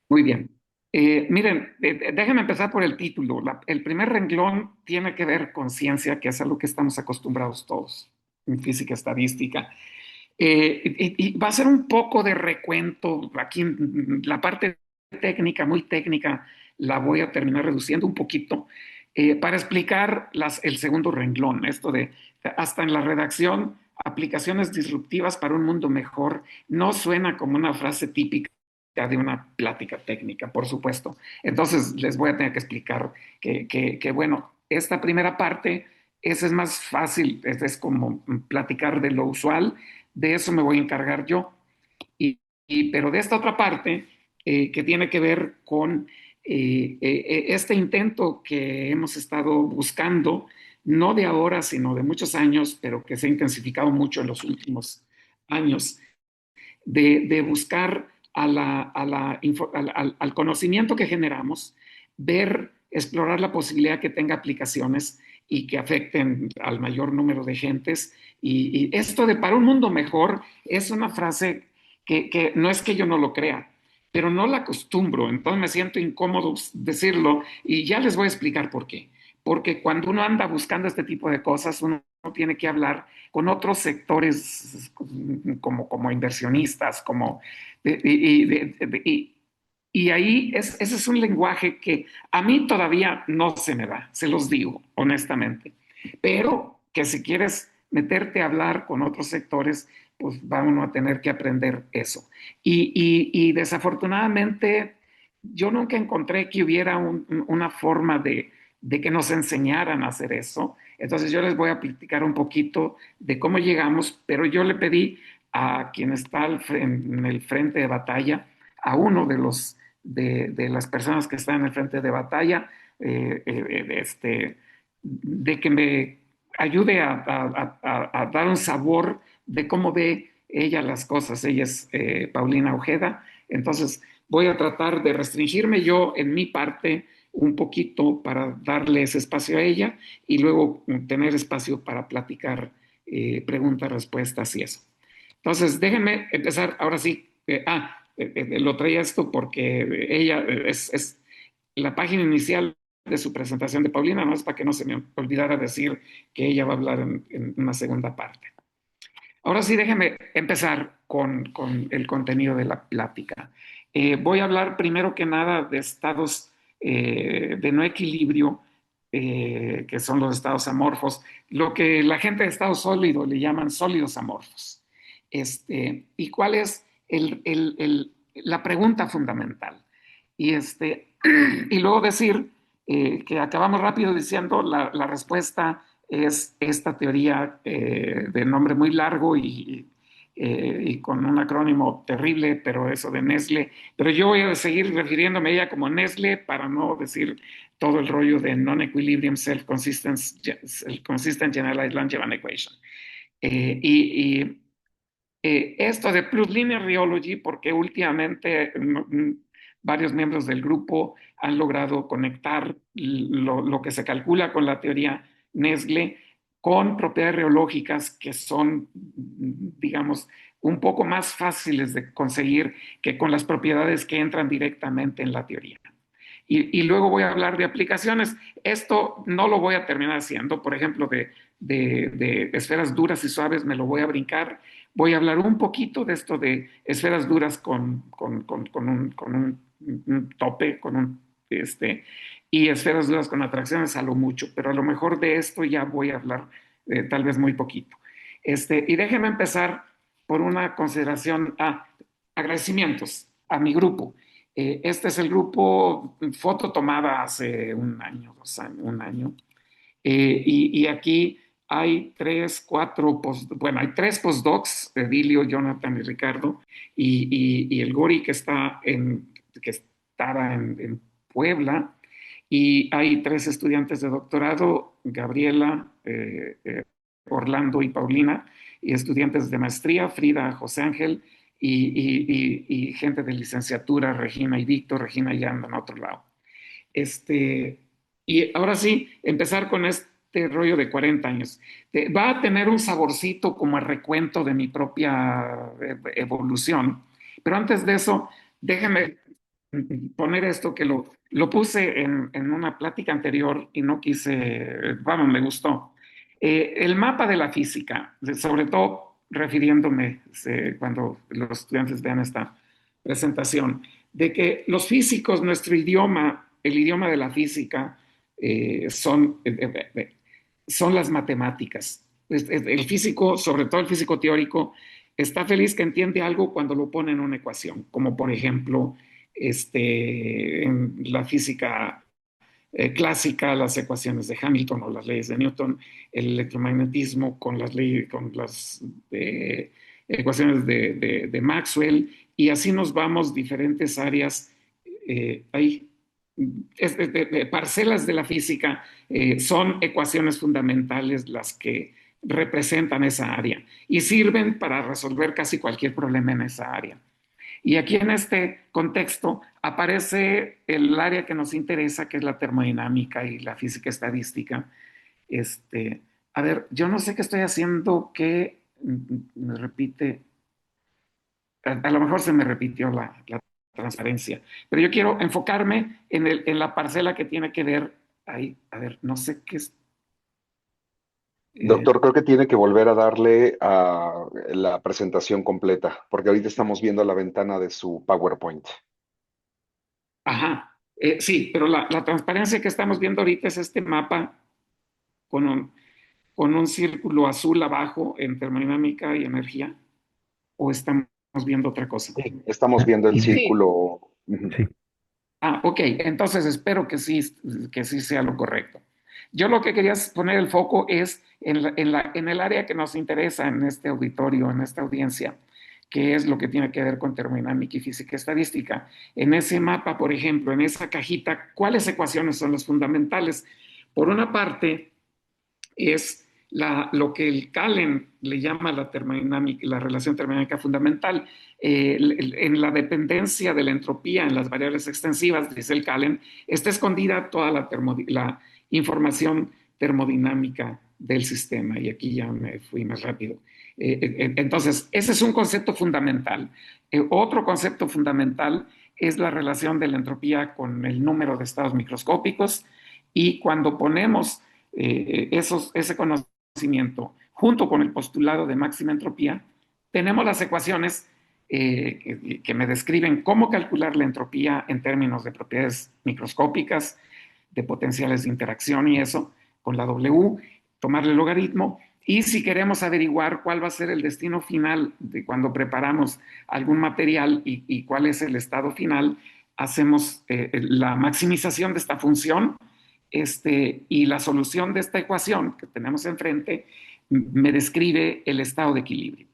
Muy bien. Miren, déjenme empezar por el título. El primer renglón tiene que ver con ciencia, que es a lo que estamos acostumbrados todos en física estadística. Y va a ser un poco de recuento. Aquí la parte técnica, muy técnica, la voy a terminar reduciendo un poquito para explicar el segundo renglón, esto de hasta en la redacción, aplicaciones disruptivas para un mundo mejor, no suena como una frase típica de una plática técnica, por supuesto. Entonces les voy a tener que explicar bueno, esta primera parte, esa es más fácil, es como platicar de lo usual, de eso me voy a encargar yo. Pero de esta otra parte, que tiene que ver con este intento que hemos estado buscando, no de ahora, sino de muchos años, pero que se ha intensificado mucho en los últimos años, de buscar al conocimiento que generamos, ver, explorar la posibilidad que tenga aplicaciones y que afecten al mayor número de gentes. Y esto de para un mundo mejor es una frase que no es que yo no lo crea, pero no la acostumbro, entonces me siento incómodo decirlo y ya les voy a explicar por qué. Porque cuando uno anda buscando este tipo de cosas, uno tiene que hablar con otros sectores como inversionistas, y, y ahí ese es un lenguaje que a mí todavía no se me da, se los digo honestamente, pero que si quieres meterte a hablar con otros sectores, pues va uno a tener que aprender eso. Y desafortunadamente yo nunca encontré que hubiera una forma de que nos enseñaran a hacer eso. Entonces yo les voy a platicar un poquito de cómo llegamos, pero yo le pedí a quien está en el frente de batalla, a uno de las personas que están en el frente de batalla, de que me ayude a dar un sabor de cómo ve ella las cosas. Ella es Paulina Ojeda. Entonces voy a tratar de restringirme yo en mi parte un poquito para darle ese espacio a ella y luego tener espacio para platicar preguntas, respuestas y eso. Entonces, déjenme empezar ahora sí. Lo traía esto porque ella es la página inicial de su presentación de Paulina, más para que no se me olvidara decir que ella va a hablar en una segunda parte. Ahora sí, déjenme empezar con el contenido de la plática. Voy a hablar primero que nada de estados de no equilibrio, que son los estados amorfos, lo que la gente de estado sólido le llaman sólidos amorfos. ¿Y cuál es la pregunta fundamental? Y luego decir que acabamos rápido diciendo la respuesta es esta teoría de nombre muy largo y con un acrónimo terrible, pero eso de Nestle. Pero yo voy a seguir refiriéndome a ella como Nestle para no decir todo el rollo de non-equilibrium self-consistent generalized Langevin equation. Esto de plus linear rheology, porque últimamente varios miembros del grupo han logrado conectar lo que se calcula con la teoría Nestle con propiedades reológicas que son, digamos, un poco más fáciles de conseguir que con las propiedades que entran directamente en la teoría. Y luego voy a hablar de aplicaciones. Esto no lo voy a terminar haciendo, por ejemplo, de esferas duras y suaves me lo voy a brincar. Voy a hablar un poquito de esto de esferas duras con un tope, y esferas duras con atracciones a lo mucho, pero a lo mejor de esto ya voy a hablar tal vez muy poquito. Y déjenme empezar por una consideración, agradecimientos a mi grupo. Este es el grupo, foto tomada hace un año, 2 años, un año. Y aquí hay bueno, hay tres postdocs, Edilio, Jonathan y Ricardo, y el Gori que estaba en Puebla, y hay tres estudiantes de doctorado, Gabriela, Orlando y Paulina, y estudiantes de maestría, Frida, José Ángel, y gente de licenciatura, Regina y Víctor. Regina ya anda en otro lado. Este, y ahora sí, empezar con este rollo de 40 años. Va a tener un saborcito como a recuento de mi propia evolución, pero antes de eso, déjeme. poner esto que lo puse en una plática anterior y no quise, vamos, me gustó. El mapa de la física, sobre todo refiriéndome cuando los estudiantes vean esta presentación, de que los físicos, nuestro idioma, el idioma de la física, son las matemáticas. El físico, sobre todo el físico teórico, está feliz que entiende algo cuando lo pone en una ecuación, como por ejemplo en la física clásica, las ecuaciones de Hamilton o las leyes de Newton, el electromagnetismo con las ecuaciones de Maxwell, y así nos vamos diferentes áreas. Hay parcelas de la física, son ecuaciones fundamentales las que representan esa área y sirven para resolver casi cualquier problema en esa área. Y aquí en este contexto aparece el área que nos interesa, que es la termodinámica y la física estadística. A ver, yo no sé qué estoy haciendo que me repite, a lo mejor se me repitió la transparencia, pero yo quiero enfocarme en la parcela que tiene que ver ahí. A ver, no sé qué es. eh, Doctor, creo que tiene que volver a darle a la presentación completa, porque ahorita estamos viendo la ventana de su PowerPoint. ajá, sí, pero la transparencia que estamos viendo ahorita es este mapa con con un círculo azul abajo en termodinámica y energía, o estamos viendo otra cosa. Sí, estamos viendo el Sí. círculo. Ujú. Sí, Ah, ok, entonces espero que sí sea lo correcto. Yo lo que quería poner el foco es en el área que nos interesa en este auditorio, en esta audiencia, que es lo que tiene que ver con termodinámica y física estadística. En ese mapa, por ejemplo, en esa cajita, ¿cuáles ecuaciones son las fundamentales? Por una parte, es lo que el Calen le llama la termodinámica, la relación termodinámica fundamental. En la dependencia de la entropía en las variables extensivas, dice el Calen, está escondida toda la información termodinámica del sistema. Y aquí ya me fui más rápido. Entonces, ese es un concepto fundamental. Otro concepto fundamental es la relación de la entropía con el número de estados microscópicos. Y cuando ponemos ese conocimiento junto con el postulado de máxima entropía, tenemos las ecuaciones que me describen cómo calcular la entropía en términos de propiedades microscópicas, de potenciales de interacción y eso, con la W, tomarle el logaritmo. Y si queremos averiguar cuál va a ser el destino final de cuando preparamos algún material y cuál es el estado final, hacemos la maximización de esta función y la solución de esta ecuación que tenemos enfrente me describe el estado de equilibrio.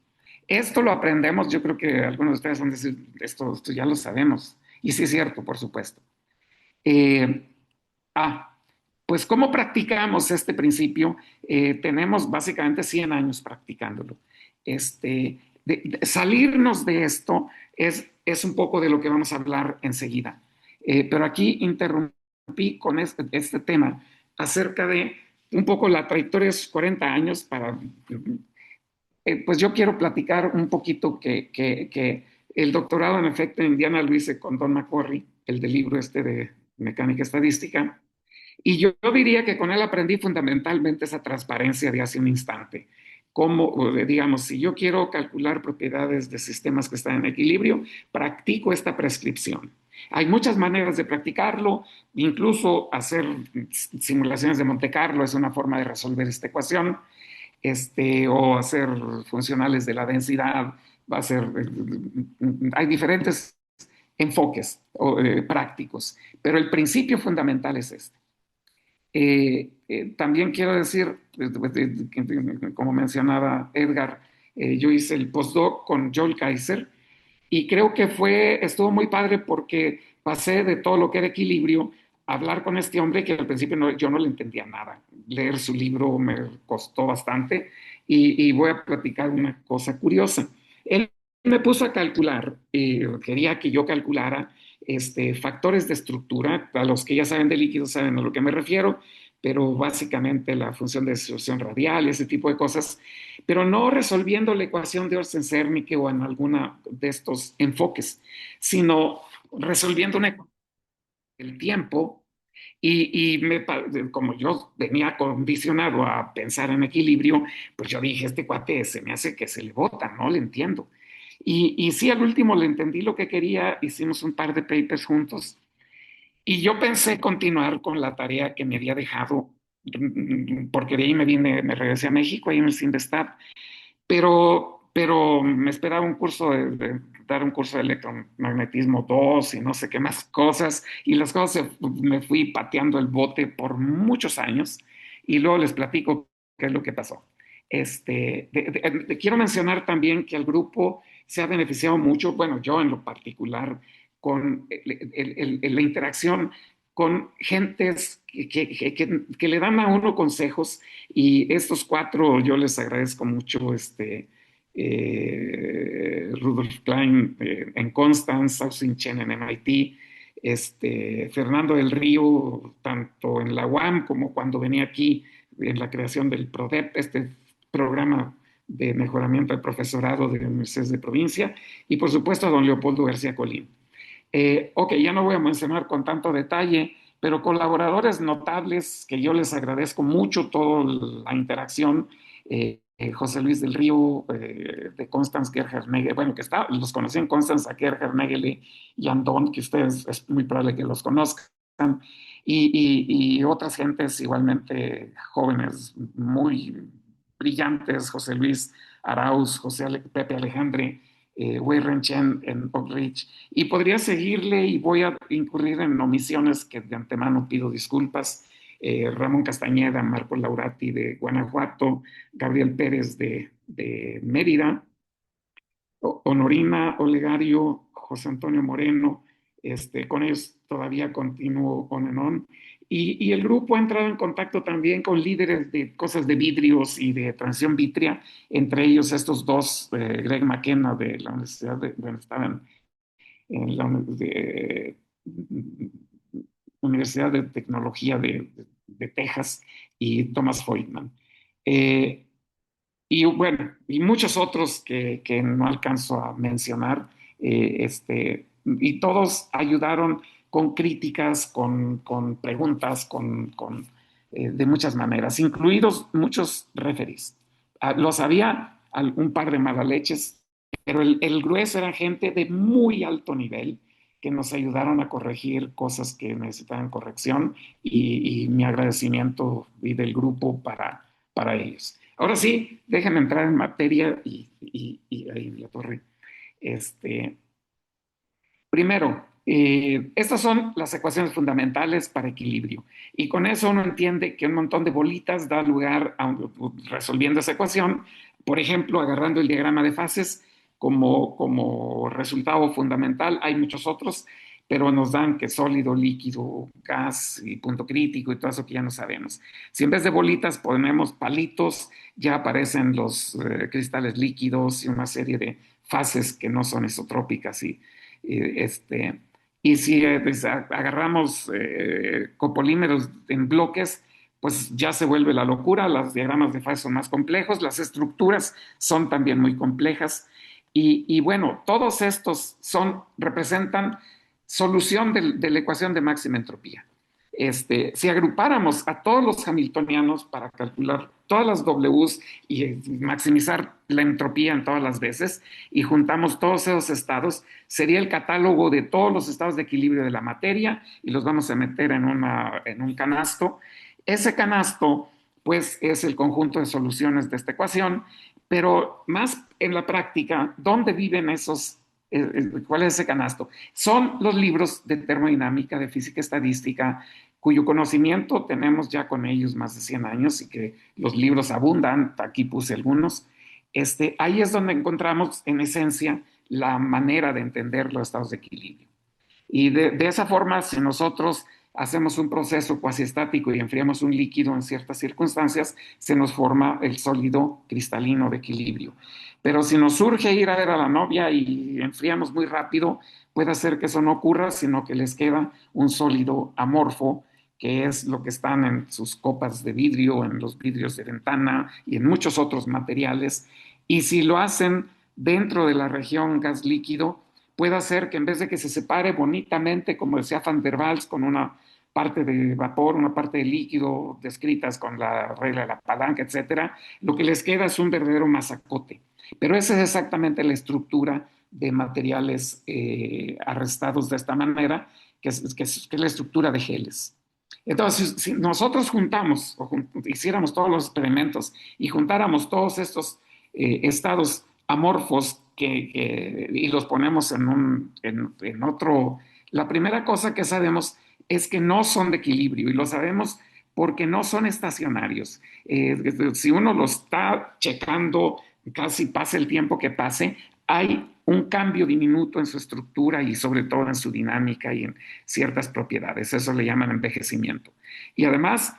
Esto lo aprendemos, yo creo que algunos de ustedes van a decir, esto ya lo sabemos. Y sí es cierto, por supuesto. Eh, ah, pues ¿cómo practicamos este principio? Tenemos básicamente 100 años practicándolo. Salirnos de esto es un poco de lo que vamos a hablar enseguida. Pero aquí interrumpí con este tema acerca de un poco la trayectoria de esos 40 años para pues yo quiero platicar un poquito que el doctorado en efecto en Indiana lo hice con Don McCorry, el del libro de mecánica estadística, y yo diría que con él aprendí fundamentalmente esa transparencia de hace un instante. Como, digamos, si yo quiero calcular propiedades de sistemas que están en equilibrio, practico esta prescripción. Hay muchas maneras de practicarlo, incluso hacer simulaciones de Monte Carlo es una forma de resolver esta ecuación, o hacer funcionales de la densidad, va a ser, hay diferentes enfoques prácticos, pero el principio fundamental es este. También quiero decir, como mencionaba Edgar, yo hice el postdoc con Joel Kaiser y creo que estuvo muy padre porque pasé de todo lo que era equilibrio a hablar con este hombre que al principio yo no le entendía nada. Leer su libro me costó bastante y voy a platicar una cosa curiosa. Él me puso a calcular, quería que yo calculara factores de estructura, a los que ya saben de líquidos saben a lo que me refiero, pero básicamente la función de distribución radial, ese tipo de cosas, pero no resolviendo la ecuación de Orsen-Zernike o en alguna de estos enfoques, sino resolviendo el tiempo como yo venía condicionado a pensar en equilibrio, pues yo dije, este cuate se me hace que se le bota, no le entiendo. Y sí, al último le entendí lo que quería, hicimos un par de papers juntos y yo pensé continuar con la tarea que me había dejado, porque de ahí me regresé a México, ahí en el CINVESTAB, pero me esperaba un curso dar un curso de electromagnetismo 2 y no sé qué más cosas, y las cosas me fui pateando el bote por muchos años, y luego les platico qué es lo que pasó. Quiero mencionar también que el grupo se ha beneficiado mucho, bueno, yo en lo particular, con la interacción con gentes que le dan a uno consejos y estos cuatro yo les agradezco mucho, Rudolf Klein en Constance, Sausin Chen en MIT, Fernando del Río, tanto en la UAM como cuando venía aquí en la creación del PRODEP, este programa de mejoramiento del profesorado de universidades de provincia, y por supuesto a don Leopoldo García Colín. Ok, ya no voy a mencionar con tanto detalle, pero colaboradores notables que yo les agradezco mucho toda la interacción. José Luis del Río, de Constance Gerhard Megele, bueno, los conocí en Constance, a Gerhard Megele y Andón, que ustedes es muy probable que los conozcan, y otras gentes igualmente jóvenes, muy brillantes, José Luis Arauz, Pepe Alejandre, Wei Ren Chen en Oak Ridge, y podría seguirle y voy a incurrir en omisiones que de antemano pido disculpas. Ramón Castañeda, Marco Laurati de Guanajuato, Gabriel Pérez de Mérida, Honorina Olegario, José Antonio Moreno, con ellos todavía continúo on and on. Y el grupo ha entrado en contacto también con líderes de cosas de vidrios y de transición vitrea, entre ellos estos dos, Greg McKenna de la Universidad bueno, estaban en la Universidad de Tecnología de Texas y Thomas Freudman. Eh, y bueno, y muchos otros que no alcanzo a mencionar, y todos ayudaron con críticas, con preguntas, de muchas maneras, incluidos muchos referees. Los había un par de malaleches, pero el grueso era gente de muy alto nivel que nos ayudaron a corregir cosas que necesitaban corrección y mi agradecimiento y del grupo para ellos. Ahora sí, déjenme entrar en materia y ahí la torre. Este, Primero, estas son las ecuaciones fundamentales para equilibrio. Y con eso uno entiende que un montón de bolitas da lugar a resolviendo esa ecuación, por ejemplo, agarrando el diagrama de fases como resultado fundamental. Hay muchos otros, pero nos dan que sólido, líquido, gas y punto crítico y todo eso que ya no sabemos. Si en vez de bolitas ponemos palitos, ya aparecen los cristales líquidos y una serie de fases que no son isotrópicas y si pues, agarramos copolímeros en bloques, pues ya se vuelve la locura, los diagramas de fase son más complejos, las estructuras son también muy complejas, bueno, todos estos representan solución de la ecuación de máxima entropía. Si agrupáramos a todos los hamiltonianos para calcular todas las Ws y maximizar la entropía en todas las veces y juntamos todos esos estados, sería el catálogo de todos los estados de equilibrio de la materia y los vamos a meter en un canasto. Ese canasto, pues, es el conjunto de soluciones de esta ecuación, pero más en la práctica, ¿dónde viven esos? ¿Cuál es ese canasto? Son los libros de termodinámica, de física estadística, cuyo conocimiento tenemos ya con ellos más de 100 años y que los libros abundan, aquí puse algunos. Ahí es donde encontramos en esencia la manera de entender los estados de equilibrio. Y de esa forma, si nosotros hacemos un proceso cuasi estático y enfriamos un líquido en ciertas circunstancias, se nos forma el sólido cristalino de equilibrio. Pero si nos surge ir a ver a la novia y enfriamos muy rápido, puede hacer que eso no ocurra, sino que les queda un sólido amorfo, que es lo que están en sus copas de vidrio, en los vidrios de ventana y en muchos otros materiales. Y si lo hacen dentro de la región gas líquido, puede hacer que en vez de que se separe bonitamente, como decía Van der Waals, con una parte de vapor, una parte de líquido descritas con la regla de la palanca, etcétera, lo que les queda es un verdadero masacote. Pero esa es exactamente la estructura de materiales arrestados de esta manera, que es la estructura de geles. Entonces, si nosotros juntamos o hiciéramos todos los experimentos y juntáramos todos estos estados amorfos y los ponemos en otro, la primera cosa que sabemos es que no son de equilibrio y lo sabemos porque no son estacionarios. Si uno lo está checando, casi pase el tiempo que pase, hay un cambio diminuto en su estructura y sobre todo en su dinámica y en ciertas propiedades. Eso le llaman envejecimiento. Y además,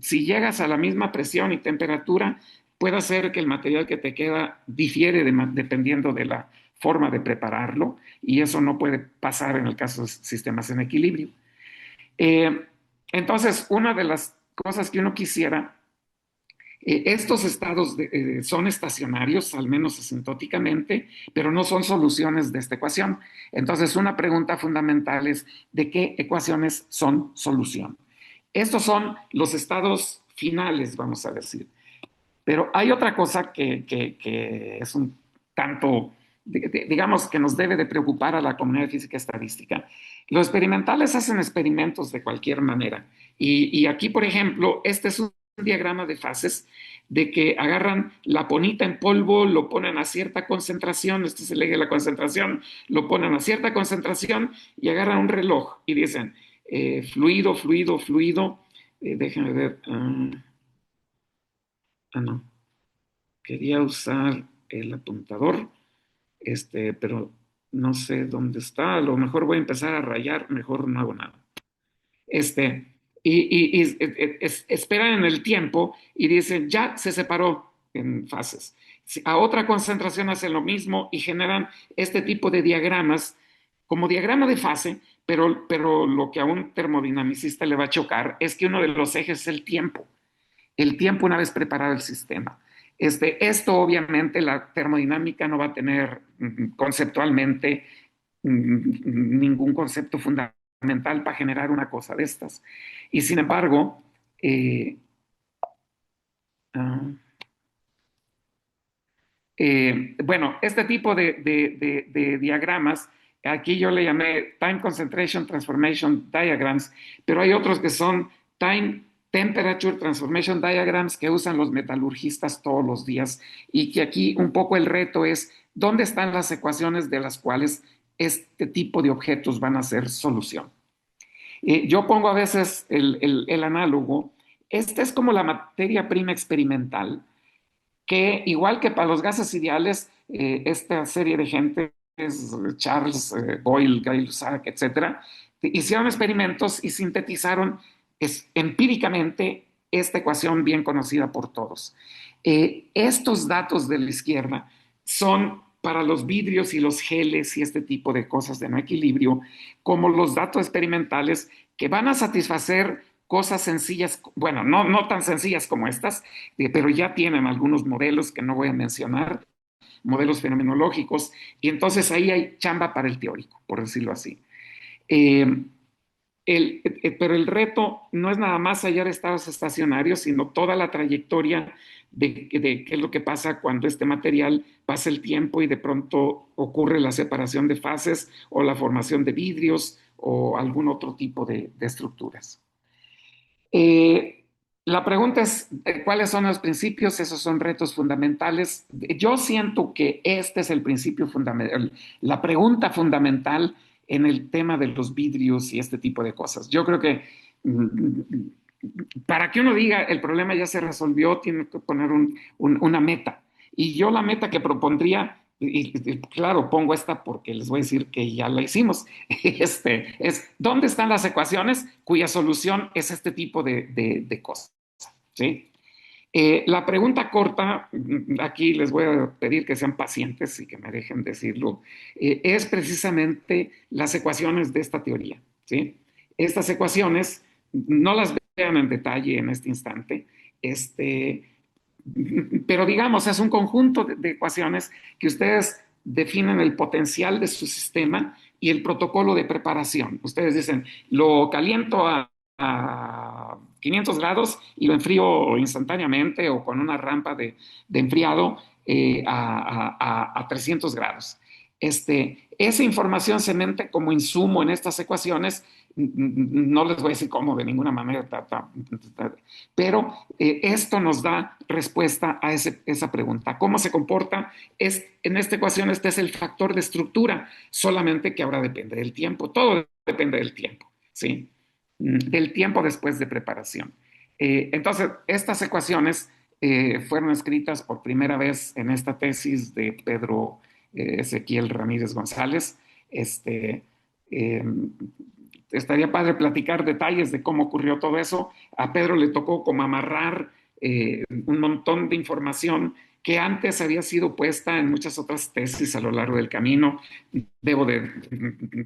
si llegas a la misma presión y temperatura, puede ser que el material que te queda difiere dependiendo de la forma de prepararlo y eso no puede pasar en el caso de sistemas en equilibrio. Eh, entonces, una de las cosas que uno quisiera, estos estados son estacionarios, al menos asintóticamente, pero no son soluciones de esta ecuación. Entonces, una pregunta fundamental es, ¿de qué ecuaciones son solución? Estos son los estados finales, vamos a decir. Pero hay otra cosa que es un tanto, digamos, que nos debe de preocupar a la comunidad de física estadística. Los experimentales hacen experimentos de cualquier manera. Y aquí, por ejemplo, este es un diagrama de fases de que agarran la ponita en polvo, lo ponen a cierta concentración, este es el eje de la concentración, lo ponen a cierta concentración y agarran un reloj y dicen fluido, fluido, fluido. Déjenme ver. No. Quería usar el apuntador, pero no sé dónde está. A lo mejor voy a empezar a rayar, mejor no hago nada. Este, esperan en el tiempo y dicen, ya se separó en fases. A otra concentración hacen lo mismo y generan este tipo de diagramas como diagrama de fase, pero lo que a un termodinamicista le va a chocar es que uno de los ejes es el tiempo una vez preparado el sistema. Esto obviamente la termodinámica no va a tener conceptualmente ningún concepto fundamental para generar una cosa de estas. Y sin embargo, eh, uh, bueno, este tipo de diagramas, aquí yo le llamé Time Concentration Transformation Diagrams, pero hay otros que son Time Temperature Transformation Diagrams que usan los metalurgistas todos los días y que aquí un poco el reto es dónde están las ecuaciones de las cuales este tipo de objetos van a ser solución. Yo pongo a veces el análogo, esta es como la materia prima experimental que igual que para los gases ideales, esta serie de gente, Charles Boyle, Guy Lussac, etcétera, hicieron experimentos y sintetizaron empíricamente esta ecuación bien conocida por todos. Estos datos de la izquierda son para los vidrios y los geles y este tipo de cosas de no equilibrio, como los datos experimentales que van a satisfacer cosas sencillas, bueno, no tan sencillas como estas, pero ya tienen algunos modelos que no voy a mencionar, modelos fenomenológicos, y entonces ahí hay chamba para el teórico, por decirlo así. Eh, pero el reto no es nada más hallar estados estacionarios, sino toda la trayectoria de qué es lo que pasa cuando este material pasa el tiempo y de pronto ocurre la separación de fases o la formación de vidrios o algún otro tipo de estructuras. Eh, la pregunta es, ¿cuáles son los principios? Esos son retos fundamentales. Yo siento que este es el principio fundamental, la pregunta fundamental en el tema de los vidrios y este tipo de cosas. Yo creo que para que uno diga el problema ya se resolvió, tiene que poner una meta. Y yo la meta que propondría, y claro, pongo esta porque les voy a decir que ya la hicimos, es ¿dónde están las ecuaciones cuya solución es este tipo de cosas? ¿Sí? La pregunta corta, aquí les voy a pedir que sean pacientes y que me dejen decirlo, es precisamente las ecuaciones de esta teoría. ¿Sí? Estas ecuaciones no las vean en detalle en este instante, pero digamos, es un conjunto de ecuaciones que ustedes definen el potencial de su sistema y el protocolo de preparación. Ustedes dicen, lo caliento a 500 grados y lo enfrío instantáneamente o con una rampa de enfriado a 300 grados. Esa información se mete como insumo en estas ecuaciones. No les voy a decir cómo de ninguna manera, pero esto nos da respuesta a esa pregunta. ¿Cómo se comporta? En esta ecuación este es el factor de estructura, solamente que ahora depende del tiempo. Todo depende del tiempo, ¿sí? Del tiempo después de preparación. Entonces, estas ecuaciones fueron escritas por primera vez en esta tesis de Pedro Ezequiel Ramírez González. Eh, Estaría padre platicar detalles de cómo ocurrió todo eso. A Pedro le tocó como amarrar un montón de información que antes había sido puesta en muchas otras tesis a lo largo del camino. Debo de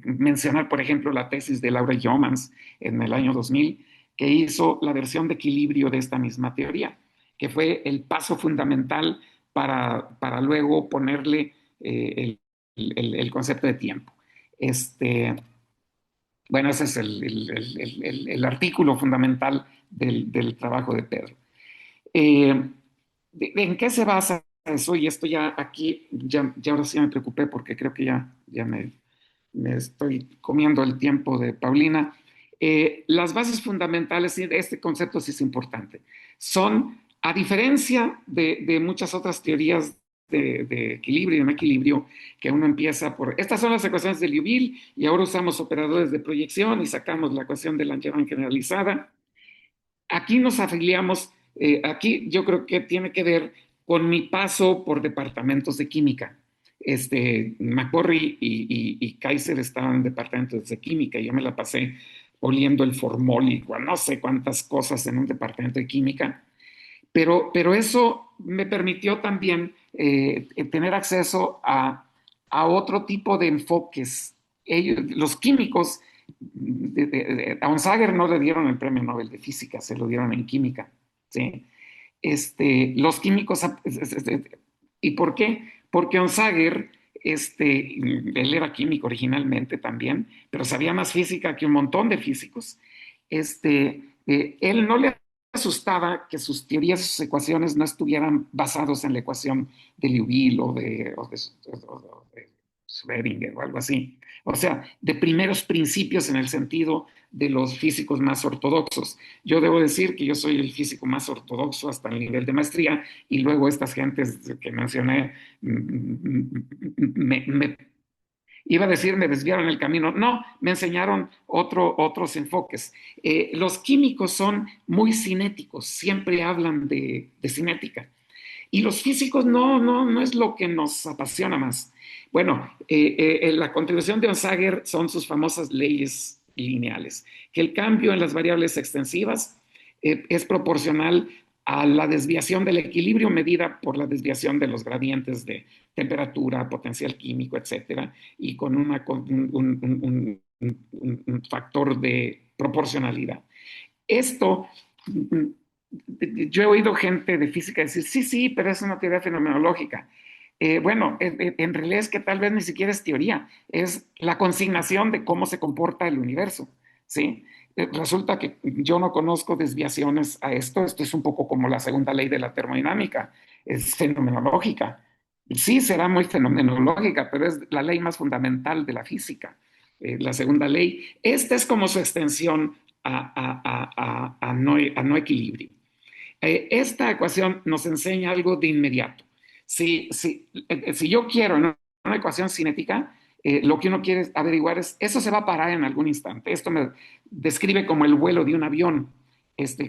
mencionar, por ejemplo, la tesis de Laura Yeomans en el año 2000, que hizo la versión de equilibrio de esta misma teoría, que fue el paso fundamental para luego ponerle el concepto de tiempo. Bueno, ese es el artículo fundamental del trabajo de Pedro. ¿En qué se basa eso? Y esto ya aquí, ya ahora sí me preocupé porque creo que ya me estoy comiendo el tiempo de Paulina. Las bases fundamentales, y este concepto sí es importante, son, a diferencia de muchas otras teorías de equilibrio y no equilibrio, que uno empieza por, estas son las ecuaciones de Liouville y ahora usamos operadores de proyección y sacamos la ecuación de Langevin generalizada. Aquí nos afiliamos, aquí yo creo que tiene que ver con mi paso por departamentos de química. McCorry y Kaiser estaban en departamentos de química y yo me la pasé oliendo el formólico, no sé cuántas cosas en un departamento de química, pero eso me permitió también tener acceso a otro tipo de enfoques. Los químicos, a Onsager no le dieron el premio Nobel de Física, se lo dieron en química. ¿Sí? Los químicos, ¿y por qué? Porque Onsager, él era químico originalmente también, pero sabía más física que un montón de físicos. Él no le asustaba que sus teorías, sus ecuaciones no estuvieran basados en la ecuación de Liouville o de Schrödinger o algo así. O sea, de primeros principios en el sentido de los físicos más ortodoxos. Yo debo decir que yo soy el físico más ortodoxo hasta el nivel de maestría y luego estas gentes que mencioné me iba a decir me desviaron el camino. No, me enseñaron otros enfoques. Los químicos son muy cinéticos, siempre hablan de cinética. Y los físicos no es lo que nos apasiona más. Bueno, la contribución de Onsager son sus famosas leyes lineales, que el cambio en las variables extensivas es proporcional a la desviación del equilibrio medida por la desviación de los gradientes de temperatura, potencial químico, etcétera, y con un factor de proporcionalidad. Esto, yo he oído gente de física decir, sí, sí, pero es una teoría fenomenológica. Bueno, en realidad es que tal vez ni siquiera es teoría, es la consignación de cómo se comporta el universo, ¿sí? Resulta que yo no conozco desviaciones a esto es un poco como la segunda ley de la termodinámica, es fenomenológica. Sí, será muy fenomenológica, pero es la ley más fundamental de la física, la segunda ley. Esta es como su extensión a no equilibrio. Esta ecuación nos enseña algo de inmediato. Si yo quiero una ecuación cinética, lo que uno quiere averiguar es, eso se va a parar en algún instante. Esto me describe como el vuelo de un avión,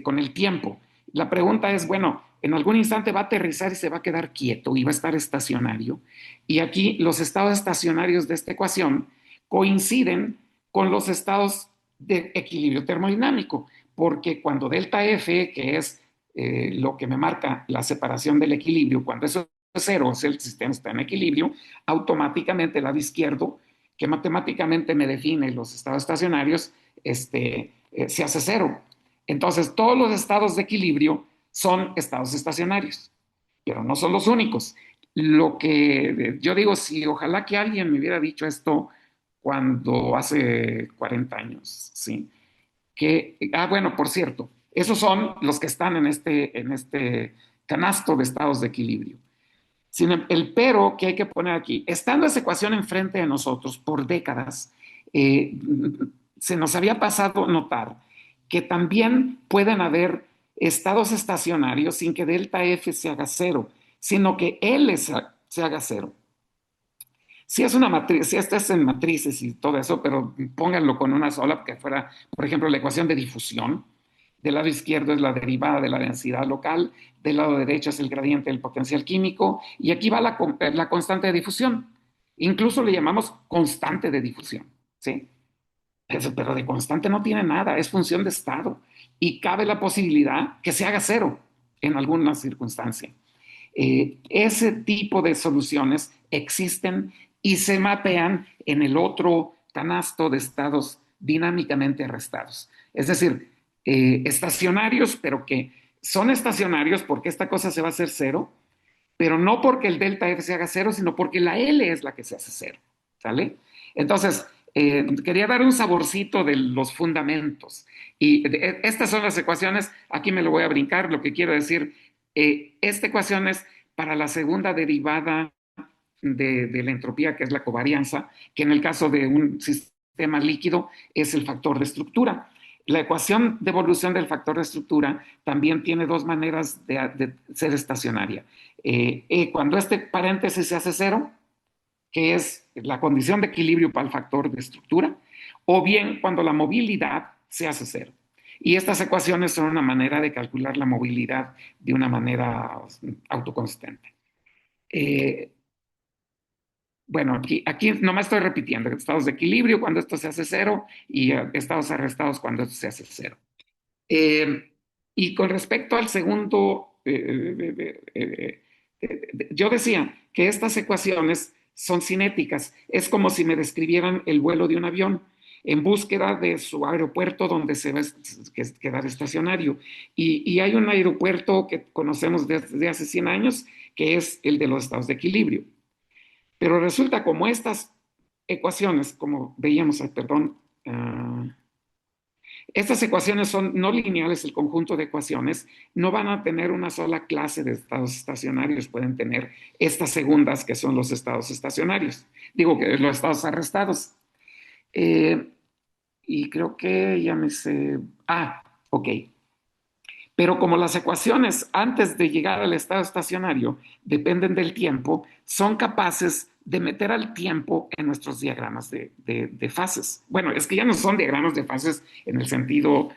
con el tiempo. La pregunta es, bueno, en algún instante va a aterrizar y se va a quedar quieto y va a estar estacionario. Y aquí los estados estacionarios de esta ecuación coinciden con los estados de equilibrio termodinámico, porque cuando delta F, que es lo que me marca la separación del equilibrio, cuando eso es cero, o sea, el sistema está en equilibrio, automáticamente el lado izquierdo, que matemáticamente me define los estados estacionarios, se hace cero. Entonces, todos los estados de equilibrio son estados estacionarios, pero no son los únicos. Lo que yo digo, si ojalá que alguien me hubiera dicho esto cuando hace 40 años, ¿sí? Bueno, por cierto, esos son los que están en este canasto de estados de equilibrio. El pero que hay que poner aquí, estando esa ecuación enfrente de nosotros por décadas, eh, se nos había pasado notar que también pueden haber estados estacionarios sin que delta F se haga cero, sino que L se haga cero. Si es una matriz, si esta es en matrices y todo eso, pero pónganlo con una sola, que fuera, por ejemplo, la ecuación de difusión. Del lado izquierdo es la derivada de la densidad local, del lado derecho es el gradiente del potencial químico, y aquí va la constante de difusión. Incluso le llamamos constante de difusión, ¿sí? Pero de constante no tiene nada, es función de estado, y cabe la posibilidad que se haga cero en alguna circunstancia. Ese tipo de soluciones existen y se mapean en el otro canasto de estados dinámicamente arrestados. Es decir, estacionarios, pero que son estacionarios porque esta cosa se va a hacer cero, pero no porque el delta F se haga cero, sino porque la L es la que se hace cero. ¿Sale? Entonces, quería dar un saborcito de los fundamentos. Estas son las ecuaciones, aquí me lo voy a brincar, lo que quiero decir, esta ecuación es para la segunda derivada de la entropía, que es la covarianza, que en el caso de un sistema líquido es el factor de estructura. La ecuación de evolución del factor de estructura también tiene dos maneras de ser estacionaria. Cuando este paréntesis se hace cero, que es la condición de equilibrio para el factor de estructura, o bien cuando la movilidad se hace cero. Y estas ecuaciones son una manera de calcular la movilidad de una manera autoconsistente. Eh, bueno, aquí nomás estoy repitiendo, estados de equilibrio cuando esto se hace cero y estados arrestados cuando esto se hace cero. Eh, y con respecto al segundo, yo decía que estas ecuaciones son cinéticas. Es como si me describieran el vuelo de un avión en búsqueda de su aeropuerto donde se va a quedar estacionario. Y hay un aeropuerto que conocemos desde hace 100 años, que es el de los estados de equilibrio. Pero resulta como estas ecuaciones, como veíamos, perdón, estas ecuaciones son no lineales, el conjunto de ecuaciones, no van a tener una sola clase de estados estacionarios, pueden tener estas segundas que son los estados estacionarios, digo que los estados arrestados. Eh, y creo que ya me sé, ok. Pero como las ecuaciones antes de llegar al estado estacionario dependen del tiempo, son capaces de meter al tiempo en nuestros diagramas de fases. Bueno, es que ya no son diagramas de fases en el sentido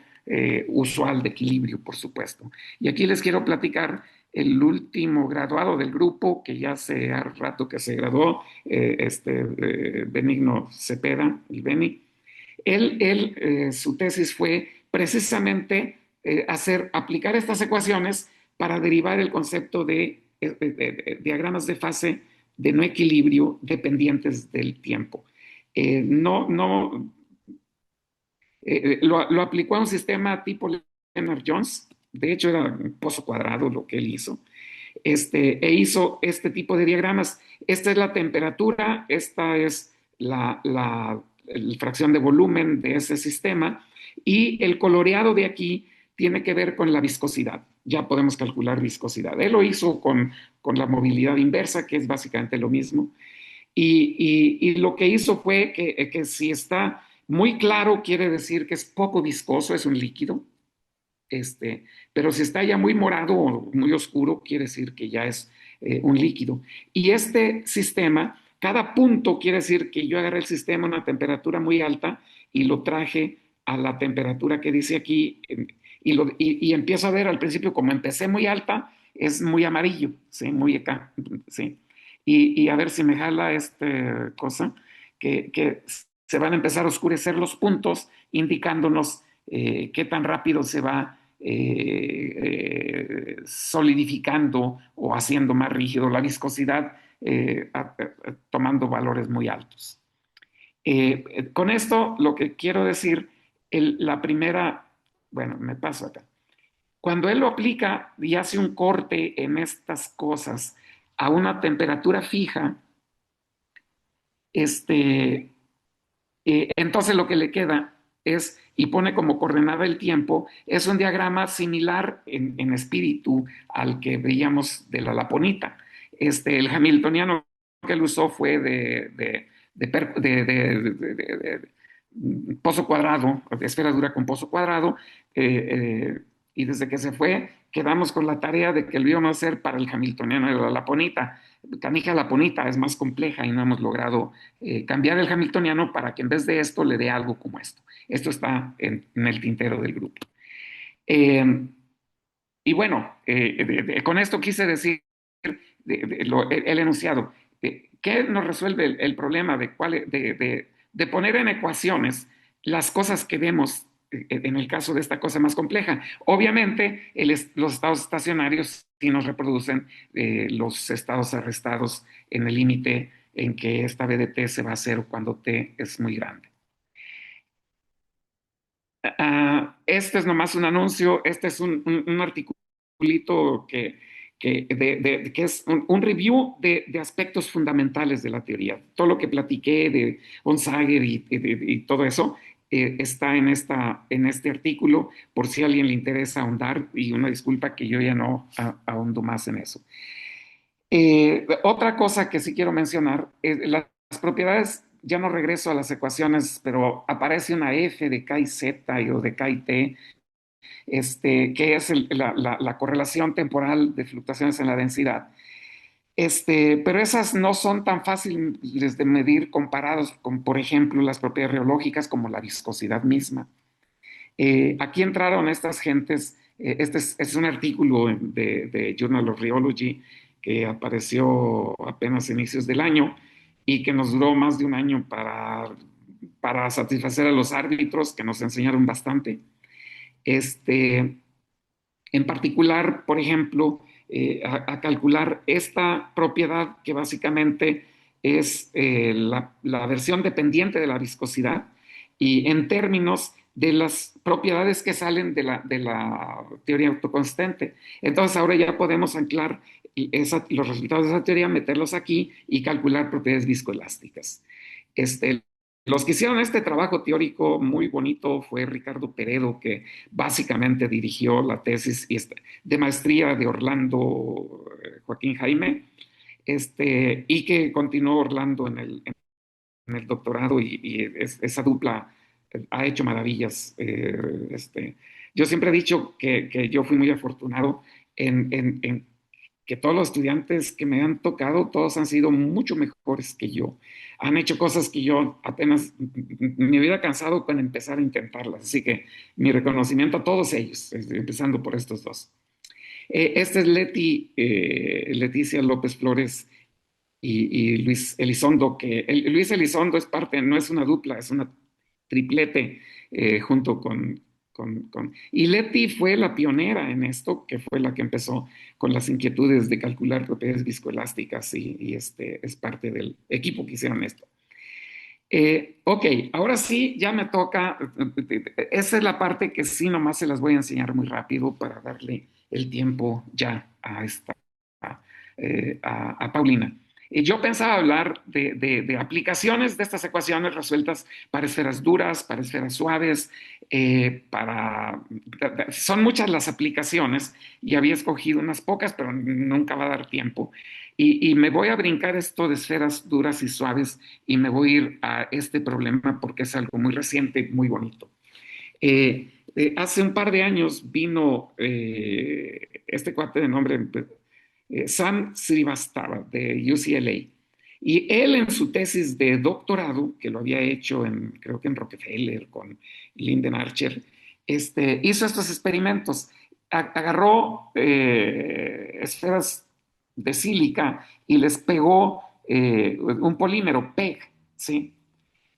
usual de equilibrio, por supuesto. Y aquí les quiero platicar el último graduado del grupo, que ya hace rato que se graduó, Benigno Cepeda, el Beni. Su tesis fue precisamente aplicar estas ecuaciones para derivar el concepto de diagramas de fase de no equilibrio dependientes del tiempo. Lo aplicó a un sistema tipo Lennard-Jones, de hecho era un pozo cuadrado lo que él hizo, e hizo este tipo de diagramas. Esta es la temperatura, esta es la fracción de volumen de ese sistema, y el coloreado de aquí tiene que ver con la viscosidad. Ya podemos calcular viscosidad. Él lo hizo con la movilidad inversa, que es básicamente lo mismo. Y lo que hizo fue que si está muy claro, quiere decir que es poco viscoso, es un líquido. Pero si está ya muy morado o muy oscuro, quiere decir que ya es un líquido. Y este sistema, cada punto quiere decir que yo agarré el sistema a una temperatura muy alta y lo traje a la temperatura que dice aquí, y empiezo a ver al principio, como empecé muy alta, es muy amarillo, ¿sí? Muy acá, ¿sí? Y a ver si me jala esta cosa, que se van a empezar a oscurecer los puntos, indicándonos qué tan rápido se va solidificando o haciendo más rígido la viscosidad, tomando valores muy altos. Con esto lo que quiero decir, la primera, bueno, me paso acá. Cuando él lo aplica y hace un corte en estas cosas a una temperatura fija, este, entonces lo que le queda es, y pone como coordenada el tiempo, es un diagrama similar en espíritu al que veíamos de la laponita. El hamiltoniano que él usó fue de pozo cuadrado, de esfera dura con pozo cuadrado, y desde que se fue quedamos con la tarea de que lo íbamos a hacer para el hamiltoniano de la laponita. Canija laponita es más compleja y no hemos logrado cambiar el hamiltoniano para que en vez de esto le dé algo como esto. Esto está en el tintero del grupo. Eh, y bueno, con esto quise decir el enunciado. ¿Qué nos resuelve el problema de poner en ecuaciones las cosas que vemos en el caso de esta cosa más compleja? Obviamente, los estados estacionarios sí nos reproducen los estados arrestados en el límite en que esta B de t se va a cero cuando t es muy grande. Este es nomás un anuncio, este es un articulito que es un review de aspectos fundamentales de la teoría. Todo lo que platiqué de Onsager y todo eso está en este artículo, por si a alguien le interesa ahondar, y una disculpa que yo ya no ahondo más en eso. Otra cosa que sí quiero mencionar es las propiedades. Ya no regreso a las ecuaciones, pero aparece una f de k y z o de k y t, que es la correlación temporal de fluctuaciones en la densidad. Pero esas no son tan fáciles de medir comparados con, por ejemplo, las propiedades reológicas como la viscosidad misma. Aquí entraron estas gentes. Es un artículo de Journal of Rheology que apareció apenas a inicios del año y que nos duró más de un año para satisfacer a los árbitros, que nos enseñaron bastante. En particular, por ejemplo, a calcular esta propiedad que básicamente es la versión dependiente de la viscosidad, y en términos de las propiedades que salen de la teoría autoconsistente. Entonces ahora ya podemos anclar los resultados de esa teoría, meterlos aquí y calcular propiedades viscoelásticas. Los que hicieron este trabajo teórico muy bonito fue Ricardo Peredo, que básicamente dirigió la tesis de maestría de Orlando Joaquín Jaime, y que continuó Orlando en el doctorado, y esa dupla ha hecho maravillas. Yo siempre he dicho que yo fui muy afortunado en que todos los estudiantes que me han tocado, todos han sido mucho mejores que yo. Han hecho cosas que yo apenas me hubiera cansado con empezar a intentarlas. Así que mi reconocimiento a todos ellos, empezando por estos dos. Este es Leticia López Flores y Luis Elizondo, Luis Elizondo es parte, no es una dupla, es una triplete, junto y Leti fue la pionera en esto, que fue la que empezó con las inquietudes de calcular propiedades viscoelásticas, y es parte del equipo que hicieron esto. Ok, ahora sí, ya me toca. Esa es la parte que sí, nomás se las voy a enseñar muy rápido para darle el tiempo ya a Paulina. Yo pensaba hablar de aplicaciones de estas ecuaciones resueltas para esferas duras, para esferas suaves, son muchas las aplicaciones, y había escogido unas pocas, pero nunca va a dar tiempo. Y me voy a brincar esto de esferas duras y suaves, y me voy a ir a este problema porque es algo muy reciente, muy bonito. Hace un par de años vino este cuate de nombre Sam Srivastava de UCLA, y él en su tesis de doctorado, que lo había hecho creo que en Rockefeller con Lyndon Archer, hizo estos experimentos. Agarró esferas de sílica y les pegó un polímero PEG, ¿sí?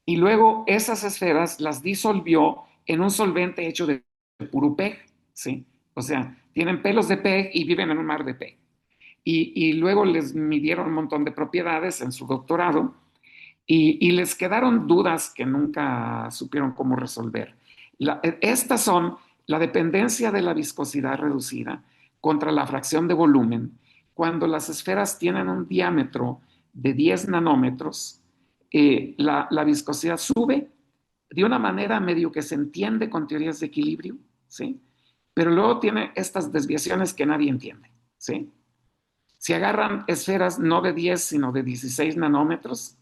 Y luego esas esferas las disolvió en un solvente hecho de puro PEG, ¿sí? O sea, tienen pelos de PEG y viven en un mar de PEG. Y luego les midieron un montón de propiedades en su doctorado, y les quedaron dudas que nunca supieron cómo resolver. Estas son la dependencia de la viscosidad reducida contra la fracción de volumen cuando las esferas tienen un diámetro de 10 nanómetros, la viscosidad sube de una manera medio que se entiende con teorías de equilibrio, ¿sí? Pero luego tiene estas desviaciones que nadie entiende, ¿sí? Si agarran esferas no de 10, sino de 16 nanómetros,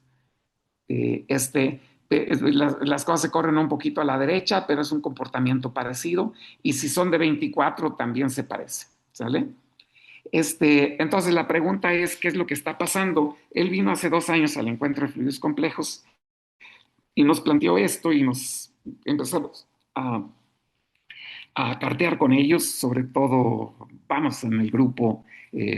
las cosas se corren un poquito a la derecha, pero es un comportamiento parecido. Y si son de 24, también se parece, ¿sale? Entonces la pregunta es, ¿qué es lo que está pasando? Él vino hace 2 años al encuentro de fluidos complejos y nos planteó esto y nos empezamos a cartear con ellos, sobre todo, vamos, en el grupo,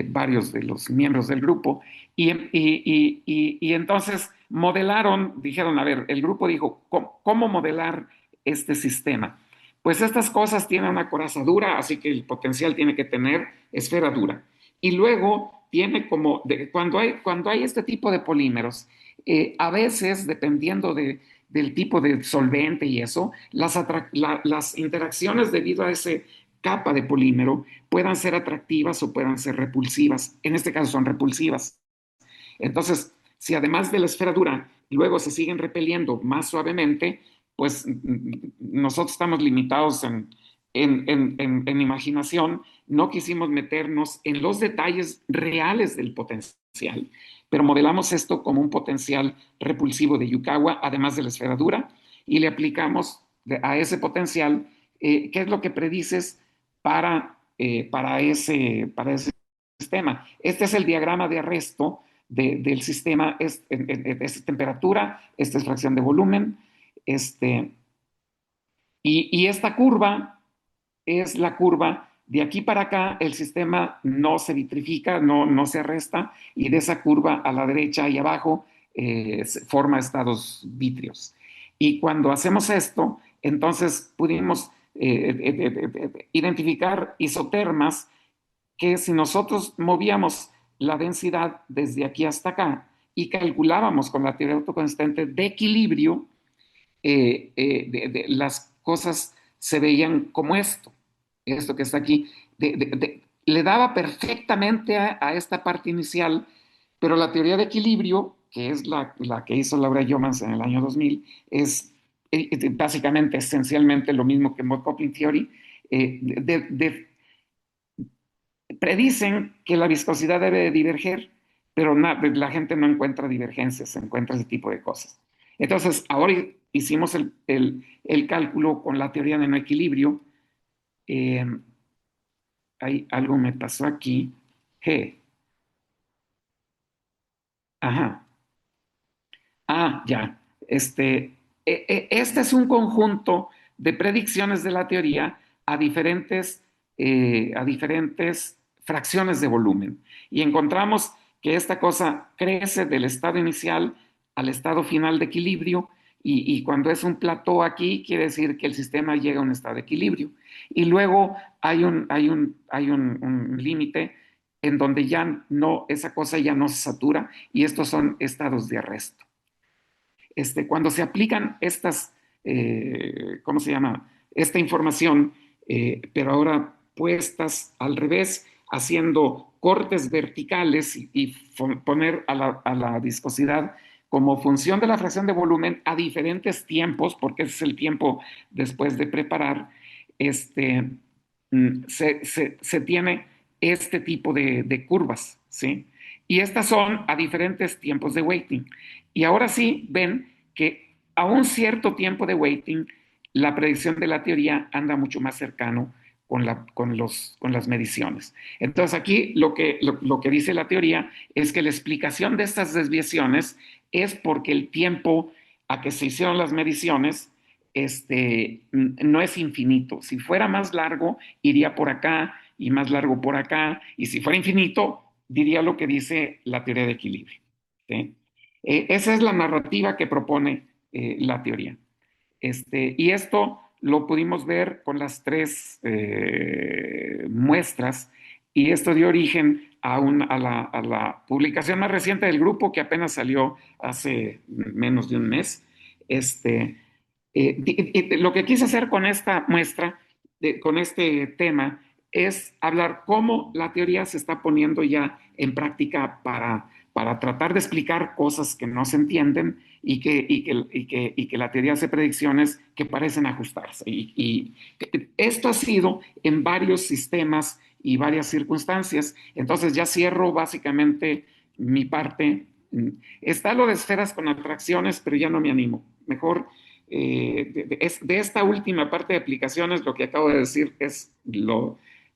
varios de los miembros del grupo, y entonces modelaron, dijeron, a ver, el grupo dijo, ¿cómo modelar este sistema? Pues estas cosas tienen una coraza dura, así que el potencial tiene que tener esfera dura. Y luego tiene como, cuando hay este tipo de polímeros, a veces, dependiendo del tipo de solvente y eso, las interacciones debido a ese capa de polímero puedan ser atractivas o puedan ser repulsivas. En este caso son repulsivas. Entonces, si además de la esfera dura luego se siguen repeliendo más suavemente, pues nosotros estamos limitados en imaginación, no quisimos meternos en los detalles reales del potencial, pero modelamos esto como un potencial repulsivo de Yukawa, además de la esfera dura, y le aplicamos a ese potencial qué es lo que predices para ese sistema. Este es el diagrama de arresto del sistema, es temperatura, esta es fracción de volumen, y esta curva es la curva de aquí para acá, el sistema no se vitrifica, no se arresta, y de esa curva a la derecha y abajo forma estados vítreos. Y cuando hacemos esto, entonces pudimos identificar isotermas que si nosotros movíamos la densidad desde aquí hasta acá y calculábamos con la teoría autoconsistente de equilibrio, las cosas se veían como esto que está aquí, le daba perfectamente a esta parte inicial, pero la teoría de equilibrio, que es la que hizo Laura Jomans en el año 2000, es básicamente, esencialmente lo mismo que Mode Coupling Theory, predicen que la viscosidad debe de diverger, pero la gente no encuentra divergencias, se encuentra ese tipo de cosas. Entonces, ahora hicimos el cálculo con la teoría de no equilibrio. Eh, algo me pasó aquí. G. Ajá. Ya. Este es un conjunto de predicciones de la teoría a diferentes fracciones de volumen. Y encontramos que esta cosa crece del estado inicial al estado final de equilibrio, y cuando es un plató aquí, quiere decir que el sistema llega a un estado de equilibrio. Y luego hay un límite en donde ya no, esa cosa ya no se satura, y estos son estados de arresto. Cuando se aplican ¿cómo se llama? Esta información, pero ahora puestas al revés, haciendo cortes verticales y poner a la viscosidad como función de la fracción de volumen a diferentes tiempos, porque ese es el tiempo después de preparar, se tiene este tipo de curvas, ¿sí? Y estas son a diferentes tiempos de weighting. Y ahora sí ven que a un cierto tiempo de weighting, la predicción de la teoría anda mucho más cercano con las mediciones. Entonces aquí lo que dice la teoría es que la explicación de estas desviaciones es porque el tiempo a que se hicieron las mediciones no es infinito. Si fuera más largo, iría por acá, y más largo por acá, y si fuera infinito, diría lo que dice la teoría de equilibrio, ¿sí? Esa es la narrativa que propone la teoría. Y esto lo pudimos ver con las tres muestras, y esto dio origen a la publicación más reciente del grupo, que apenas salió hace menos de un mes. Lo que quise hacer con esta muestra, con este tema, es hablar cómo la teoría se está poniendo ya en práctica para tratar de explicar cosas que no se entienden y que la teoría hace predicciones que parecen ajustarse. Y esto ha sido en varios sistemas y varias circunstancias. Entonces ya cierro básicamente mi parte. Está lo de esferas con atracciones, pero ya no me animo. Mejor de esta última parte de aplicaciones, lo que acabo de decir es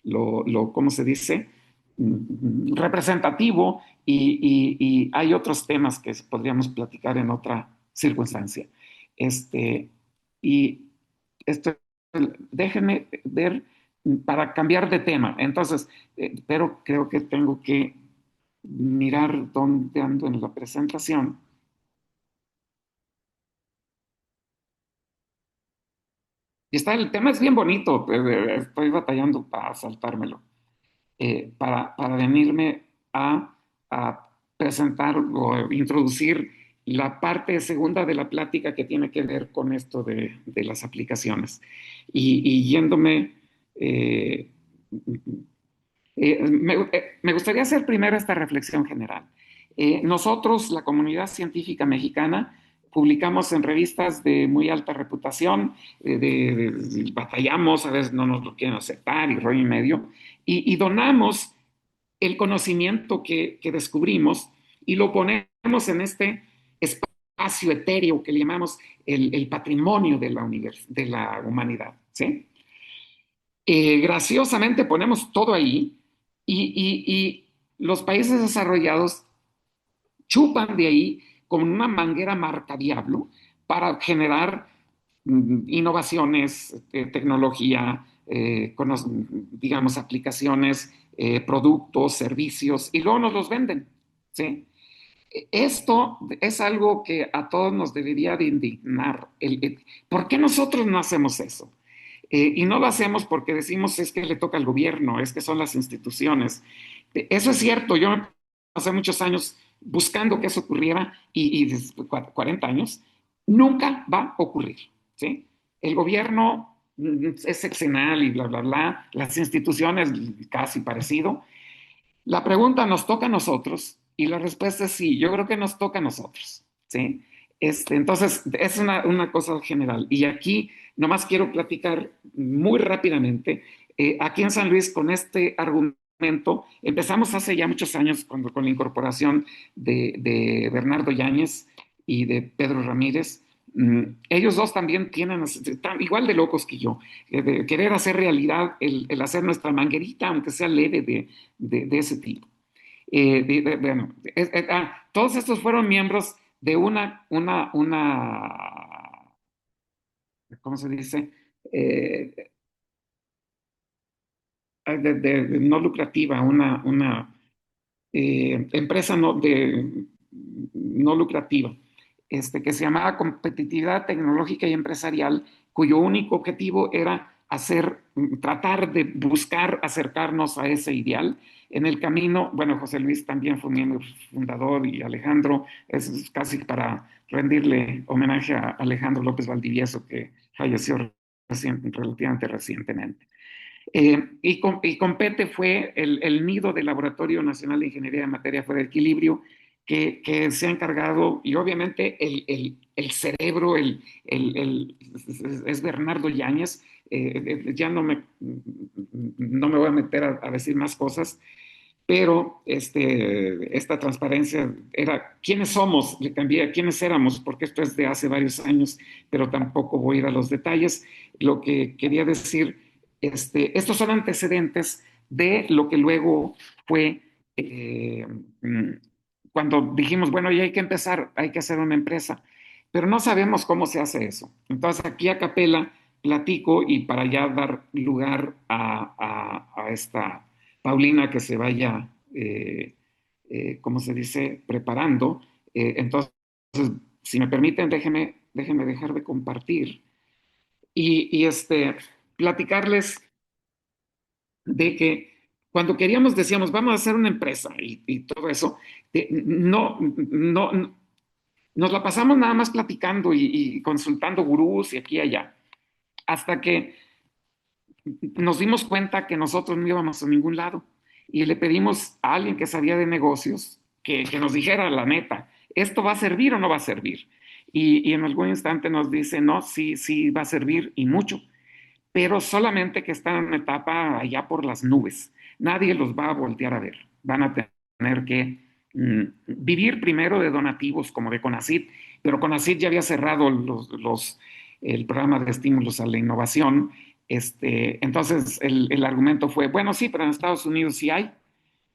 ¿cómo se dice? Representativo y hay otros temas que podríamos platicar en otra circunstancia. Este, y esto, déjenme ver para cambiar de tema. Entonces, pero creo que tengo que mirar dónde ando en la presentación. Y está, el tema es bien bonito, estoy batallando para saltármelo, para venirme a presentar o introducir la parte segunda de la plática que tiene que ver con esto de las aplicaciones. Y yéndome, eh, me gustaría hacer primero esta reflexión general. Nosotros, la comunidad científica mexicana, publicamos en revistas de muy alta reputación, batallamos, a veces no nos lo quieren aceptar y rollo y medio, y donamos el conocimiento que descubrimos y lo ponemos en este espacio etéreo que le llamamos el patrimonio de la humanidad. ¿Sí? Graciosamente ponemos todo ahí y los países desarrollados chupan de ahí con una manguera marca diablo para generar innovaciones, tecnología, digamos, aplicaciones, productos, servicios, y luego nos los venden. ¿Sí? Esto es algo que a todos nos debería de indignar. ¿Por qué nosotros no hacemos eso? Y no lo hacemos porque decimos es que le toca al gobierno, es que son las instituciones. Eso es cierto, yo me pasé muchos años buscando que eso ocurriera y 40 años, nunca va a ocurrir. ¿Sí? El gobierno es seccional y bla, bla, bla, las instituciones casi parecido. La pregunta nos toca a nosotros y la respuesta es sí, yo creo que nos toca a nosotros. ¿Sí? Entonces, es una cosa general. Y aquí nomás quiero platicar muy rápidamente. Aquí en San Luis, con este argumento, empezamos hace ya muchos años con la incorporación de Bernardo Yáñez y de Pedro Ramírez. Ellos dos también están igual de locos que yo, de querer hacer realidad el hacer nuestra manguerita, aunque sea leve de ese tipo. Bueno, todos estos fueron miembros de ¿cómo se dice? Eh, no lucrativa, una empresa no lucrativa, que se llamaba Competitividad Tecnológica y Empresarial, cuyo único objetivo era tratar de buscar acercarnos a ese ideal. En el camino, bueno, José Luis también fue miembro fundador y Alejandro, es casi para rendirle homenaje a Alejandro López Valdivieso, que falleció relativamente recientemente. Y Compete fue el nido del Laboratorio Nacional de Ingeniería de Materia Fuera de Equilibrio, que se ha encargado, y obviamente el cerebro es Bernardo Yáñez. Ya no me voy a meter a decir más cosas, pero esta transparencia era quiénes somos, le cambié a quiénes éramos, porque esto es de hace varios años, pero tampoco voy a ir a los detalles. Lo que quería decir, estos son antecedentes de lo que luego fue cuando dijimos, bueno, ya hay que empezar, hay que hacer una empresa, pero no sabemos cómo se hace eso. Entonces aquí a capela platico y para ya dar lugar a esta Paulina que se vaya, ¿cómo se dice?, preparando. Entonces, si me permiten, déjenme dejar de compartir y platicarles de que cuando queríamos, decíamos, vamos a hacer una empresa y todo eso, no, nos la pasamos nada más platicando y consultando gurús y aquí y allá, hasta que nos dimos cuenta que nosotros no íbamos a ningún lado y le pedimos a alguien que sabía de negocios que nos dijera la neta, ¿esto va a servir o no va a servir? Y en algún instante nos dice, no, sí, sí va a servir y mucho, pero solamente que están en una etapa allá por las nubes. Nadie los va a voltear a ver. Van a tener que vivir primero de donativos como de CONACYT, pero CONACYT ya había cerrado el programa de estímulos a la innovación. Entonces el argumento fue, bueno, sí, pero en Estados Unidos sí hay.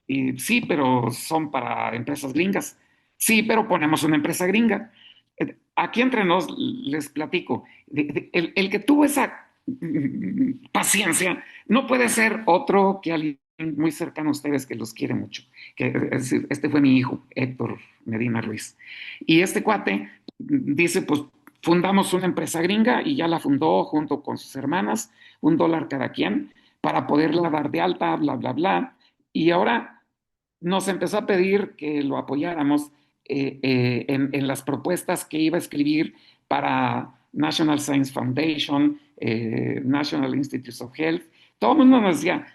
Y sí, pero son para empresas gringas. Sí, pero ponemos una empresa gringa. Aquí entre nos les platico. El que tuvo esa paciencia no puede ser otro que alguien muy cercano a ustedes que los quiere mucho. Es decir, este fue mi hijo, Héctor Medina Ruiz. Y este cuate dice, pues fundamos una empresa gringa y ya la fundó junto con sus hermanas, $1 cada quien, para poderla dar de alta, bla, bla, bla. Y ahora nos empezó a pedir que lo apoyáramos en las propuestas que iba a escribir para National Science Foundation, National Institutes of Health. Todo el mundo nos decía,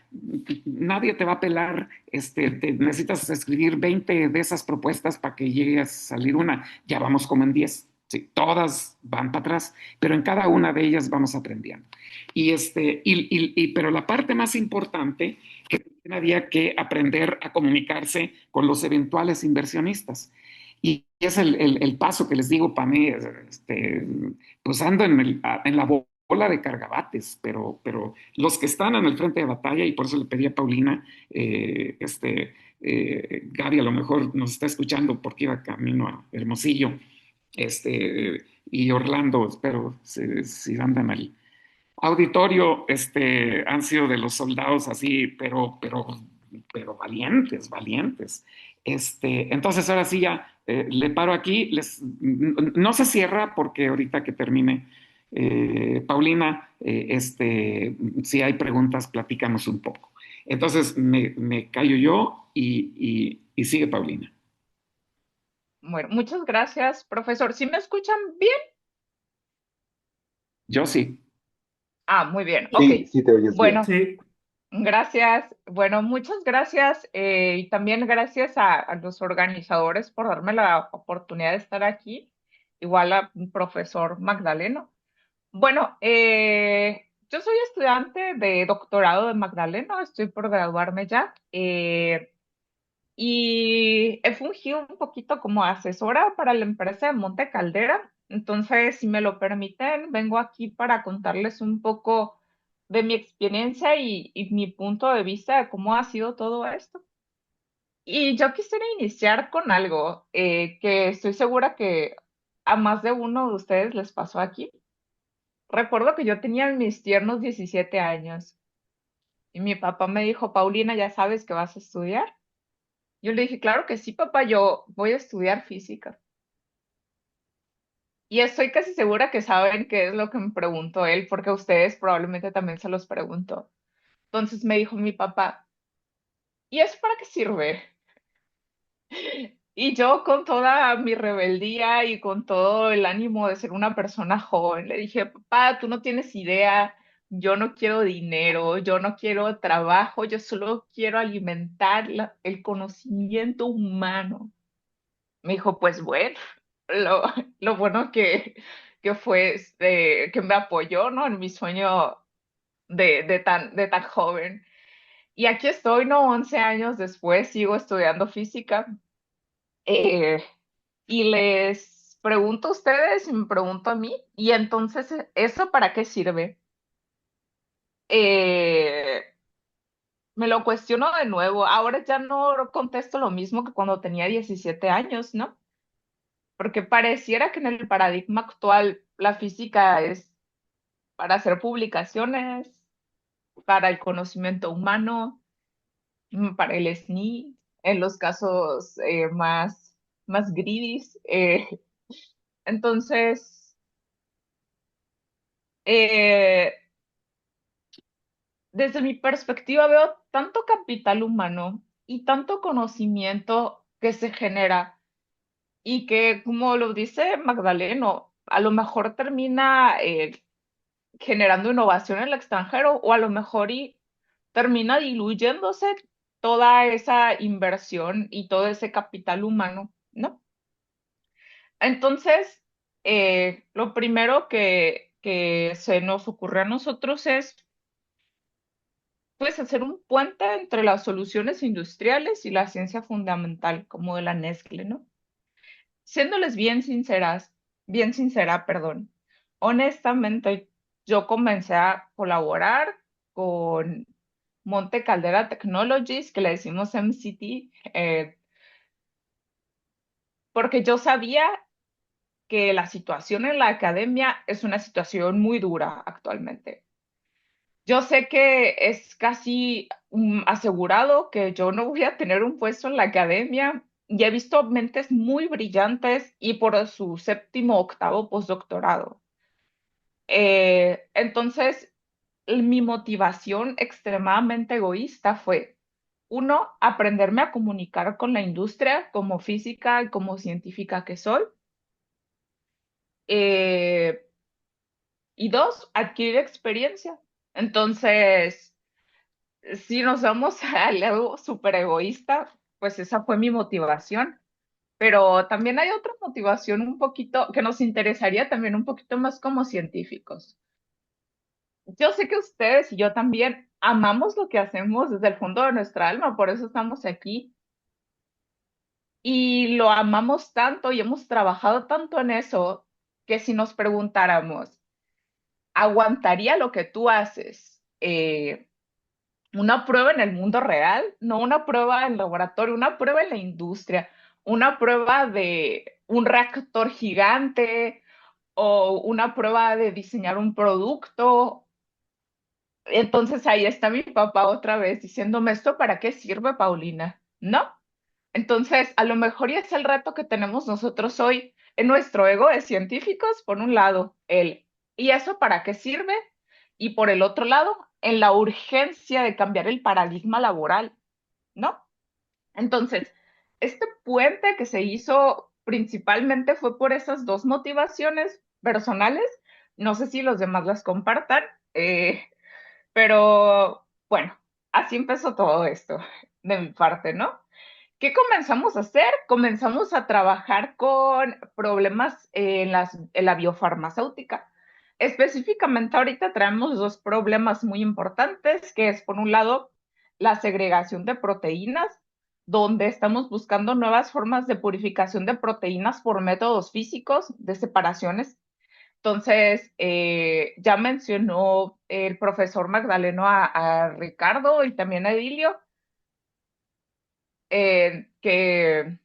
nadie te va a pelar, necesitas escribir 20 de esas propuestas para que llegue a salir una. Ya vamos como en 10. Sí, todas van para atrás, pero en cada una de ellas vamos aprendiendo. Pero la parte más importante que había que aprender a comunicarse con los eventuales inversionistas. Y es el paso que les digo para mí, pues ando en la bola de cargabates, pero los que están en el frente de batalla, y por eso le pedí a Paulina, Gaby a lo mejor nos está escuchando porque iba camino a Hermosillo, y Orlando, espero si andan al auditorio, han sido de los soldados así, pero valientes, valientes. Entonces ahora sí ya le paro aquí, no se cierra porque ahorita que termine Paulina, si hay preguntas, platicamos un poco. Entonces me callo yo y sigue Paulina. Bueno, muchas gracias, profesor. ¿Sí me escuchan bien? Yo sí. Ah, muy bien. Ok. Sí, sí te oyes bien. Bueno, Sí, gracias. Bueno, muchas gracias. Y también gracias a los organizadores por darme la oportunidad de estar aquí. Igual a profesor Magdaleno. Bueno, yo soy estudiante de doctorado de Magdaleno. Estoy por graduarme ya. Y he fungido un poquito como asesora para la empresa de Monte Caldera. Entonces, si me lo permiten, vengo aquí para contarles un poco de mi experiencia y mi punto de vista de cómo ha sido todo esto. Y yo quisiera iniciar con algo que estoy segura que a más de uno de ustedes les pasó aquí. Recuerdo que yo tenía mis tiernos 17 años y mi papá me dijo, Paulina, ¿ya sabes que vas a estudiar? Yo le dije, claro que sí, papá, yo voy a estudiar física. Y estoy casi segura que saben qué es lo que me preguntó él, porque a ustedes probablemente también se los preguntó. Entonces me dijo mi papá, ¿y eso para qué sirve? Y yo con toda mi rebeldía y con todo el ánimo de ser una persona joven, le dije, papá, tú no tienes idea, yo no quiero dinero, yo no quiero trabajo, yo solo quiero alimentar el conocimiento humano. Me dijo, pues bueno, lo, lo bueno que fue que me apoyó, ¿no? En mi sueño de tan joven. Y aquí estoy, ¿no? 11 años después, sigo estudiando física. eh, y les pregunto a ustedes y me pregunto a mí, y entonces, ¿eso para qué sirve? Eh, Me lo cuestiono de nuevo. Ahora ya no contesto lo mismo que cuando tenía 17 años, ¿no? Porque pareciera que en el paradigma actual la física es para hacer publicaciones, para el conocimiento humano, para el SNI, en los casos más gridis. Entonces, eh, desde mi perspectiva veo tanto capital humano y tanto conocimiento que se genera y que, como lo dice Magdaleno, a lo mejor termina generando innovación en el extranjero o a lo mejor y termina diluyéndose toda esa inversión y todo ese capital humano, ¿no? Entonces, lo primero que se nos ocurrió a nosotros es, pues, hacer un puente entre las soluciones industriales y la ciencia fundamental, como de la Nestlé, ¿no? Siéndoles bien sincera, perdón, honestamente, yo comencé a colaborar con Monte Caldera Technologies, que le decimos MCT, porque yo sabía que la situación en la academia es una situación muy dura actualmente. Yo sé que es casi asegurado que yo no voy a tener un puesto en la academia y he visto mentes muy brillantes y por su séptimo, octavo postdoctorado. Entonces, mi motivación extremadamente egoísta fue, uno, aprenderme a comunicar con la industria como física y como científica que soy. Eh, y dos, adquirir experiencia. Entonces, si nos vamos al lado súper egoísta, pues esa fue mi motivación. Pero también hay otra motivación un poquito que nos interesaría también un poquito más como científicos. Yo sé que ustedes y yo también amamos lo que hacemos desde el fondo de nuestra alma, por eso estamos aquí. Y lo amamos tanto y hemos trabajado tanto en eso que si nos preguntáramos, ¿aguantaría lo que tú haces? Una prueba en el mundo real, no una prueba en laboratorio, una prueba en la industria, una prueba de un reactor gigante o una prueba de diseñar un producto. Entonces ahí está mi papá otra vez diciéndome, ¿esto para qué sirve, Paulina? ¿No? Entonces, a lo mejor y es el reto que tenemos nosotros hoy en nuestro ego de científicos, por un lado, ¿y eso para qué sirve? Y por el otro lado, en la urgencia de cambiar el paradigma laboral, ¿no? Entonces, este puente que se hizo principalmente fue por esas dos motivaciones personales. No sé si los demás las compartan, pero bueno, así empezó todo esto de mi parte, ¿no? ¿Qué comenzamos a hacer? Comenzamos a trabajar con problemas en la biofarmacéutica. Específicamente ahorita traemos dos problemas muy importantes, que es por un lado la segregación de proteínas, donde estamos buscando nuevas formas de purificación de proteínas por métodos físicos de separaciones. Entonces, ya mencionó el profesor Magdaleno a Ricardo y también a Edilio, que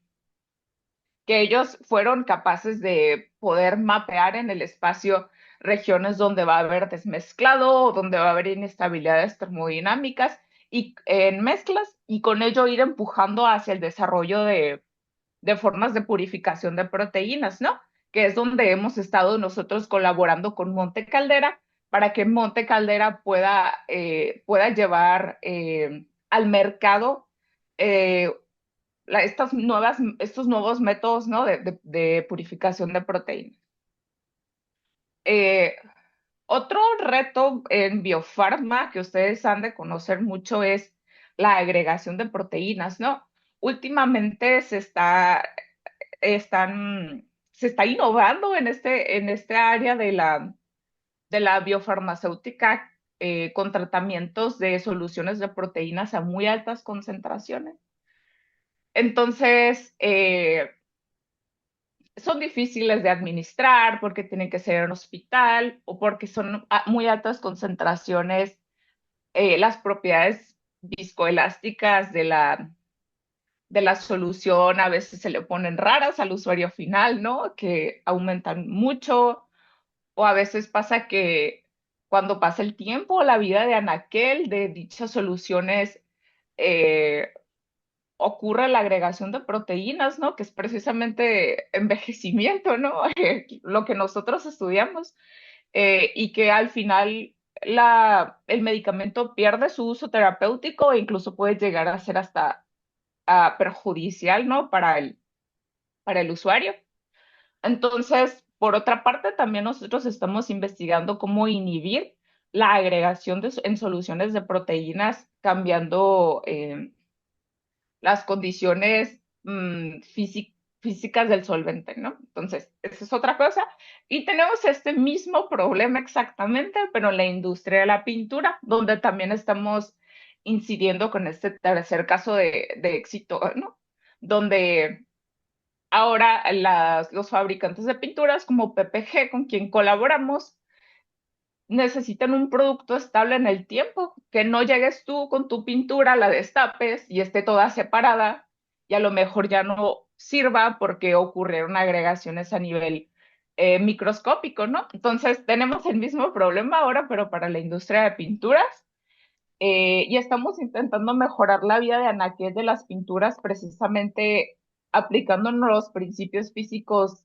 ellos fueron capaces de poder mapear en el espacio regiones donde va a haber desmezclado o donde va a haber inestabilidades termodinámicas y en mezclas y con ello ir empujando hacia el desarrollo de formas de purificación de proteínas, ¿no? Que es donde hemos estado nosotros colaborando con Monte Caldera para que Monte Caldera pueda llevar al mercado eh, estos nuevos métodos, ¿no? de purificación de proteínas. Eh, Otro reto en biofarma que ustedes han de conocer mucho es la agregación de proteínas, ¿no? Últimamente se está innovando en este área de la biofarmacéutica con tratamientos de soluciones de proteínas a muy altas concentraciones. Entonces, son difíciles de administrar porque tienen que ser en hospital o porque son muy altas concentraciones. Las propiedades viscoelásticas de la solución a veces se le ponen raras al usuario final, ¿no? Que aumentan mucho o a veces pasa que cuando pasa el tiempo, la vida de anaquel de dichas soluciones eh, ocurre la agregación de proteínas, ¿no? Que es precisamente envejecimiento, ¿no? Lo que nosotros estudiamos y que al final el medicamento pierde su uso terapéutico e incluso puede llegar a ser hasta perjudicial, ¿no? Para el usuario. Entonces, por otra parte, también nosotros estamos investigando cómo inhibir la agregación en soluciones de proteínas cambiando las condiciones físicas del solvente, ¿no? Entonces, esa es otra cosa. Y tenemos este mismo problema exactamente, pero en la industria de la pintura, donde también estamos incidiendo con este tercer caso de éxito, ¿no? Donde ahora los fabricantes de pinturas como PPG, con quien colaboramos, necesitan un producto estable en el tiempo, que no llegues tú con tu pintura, la destapes y esté toda separada y a lo mejor ya no sirva porque ocurrieron agregaciones a nivel microscópico, ¿no? Entonces tenemos el mismo problema ahora, pero para la industria de pinturas, y estamos intentando mejorar la vida de anaquel de las pinturas precisamente aplicándonos los principios físicos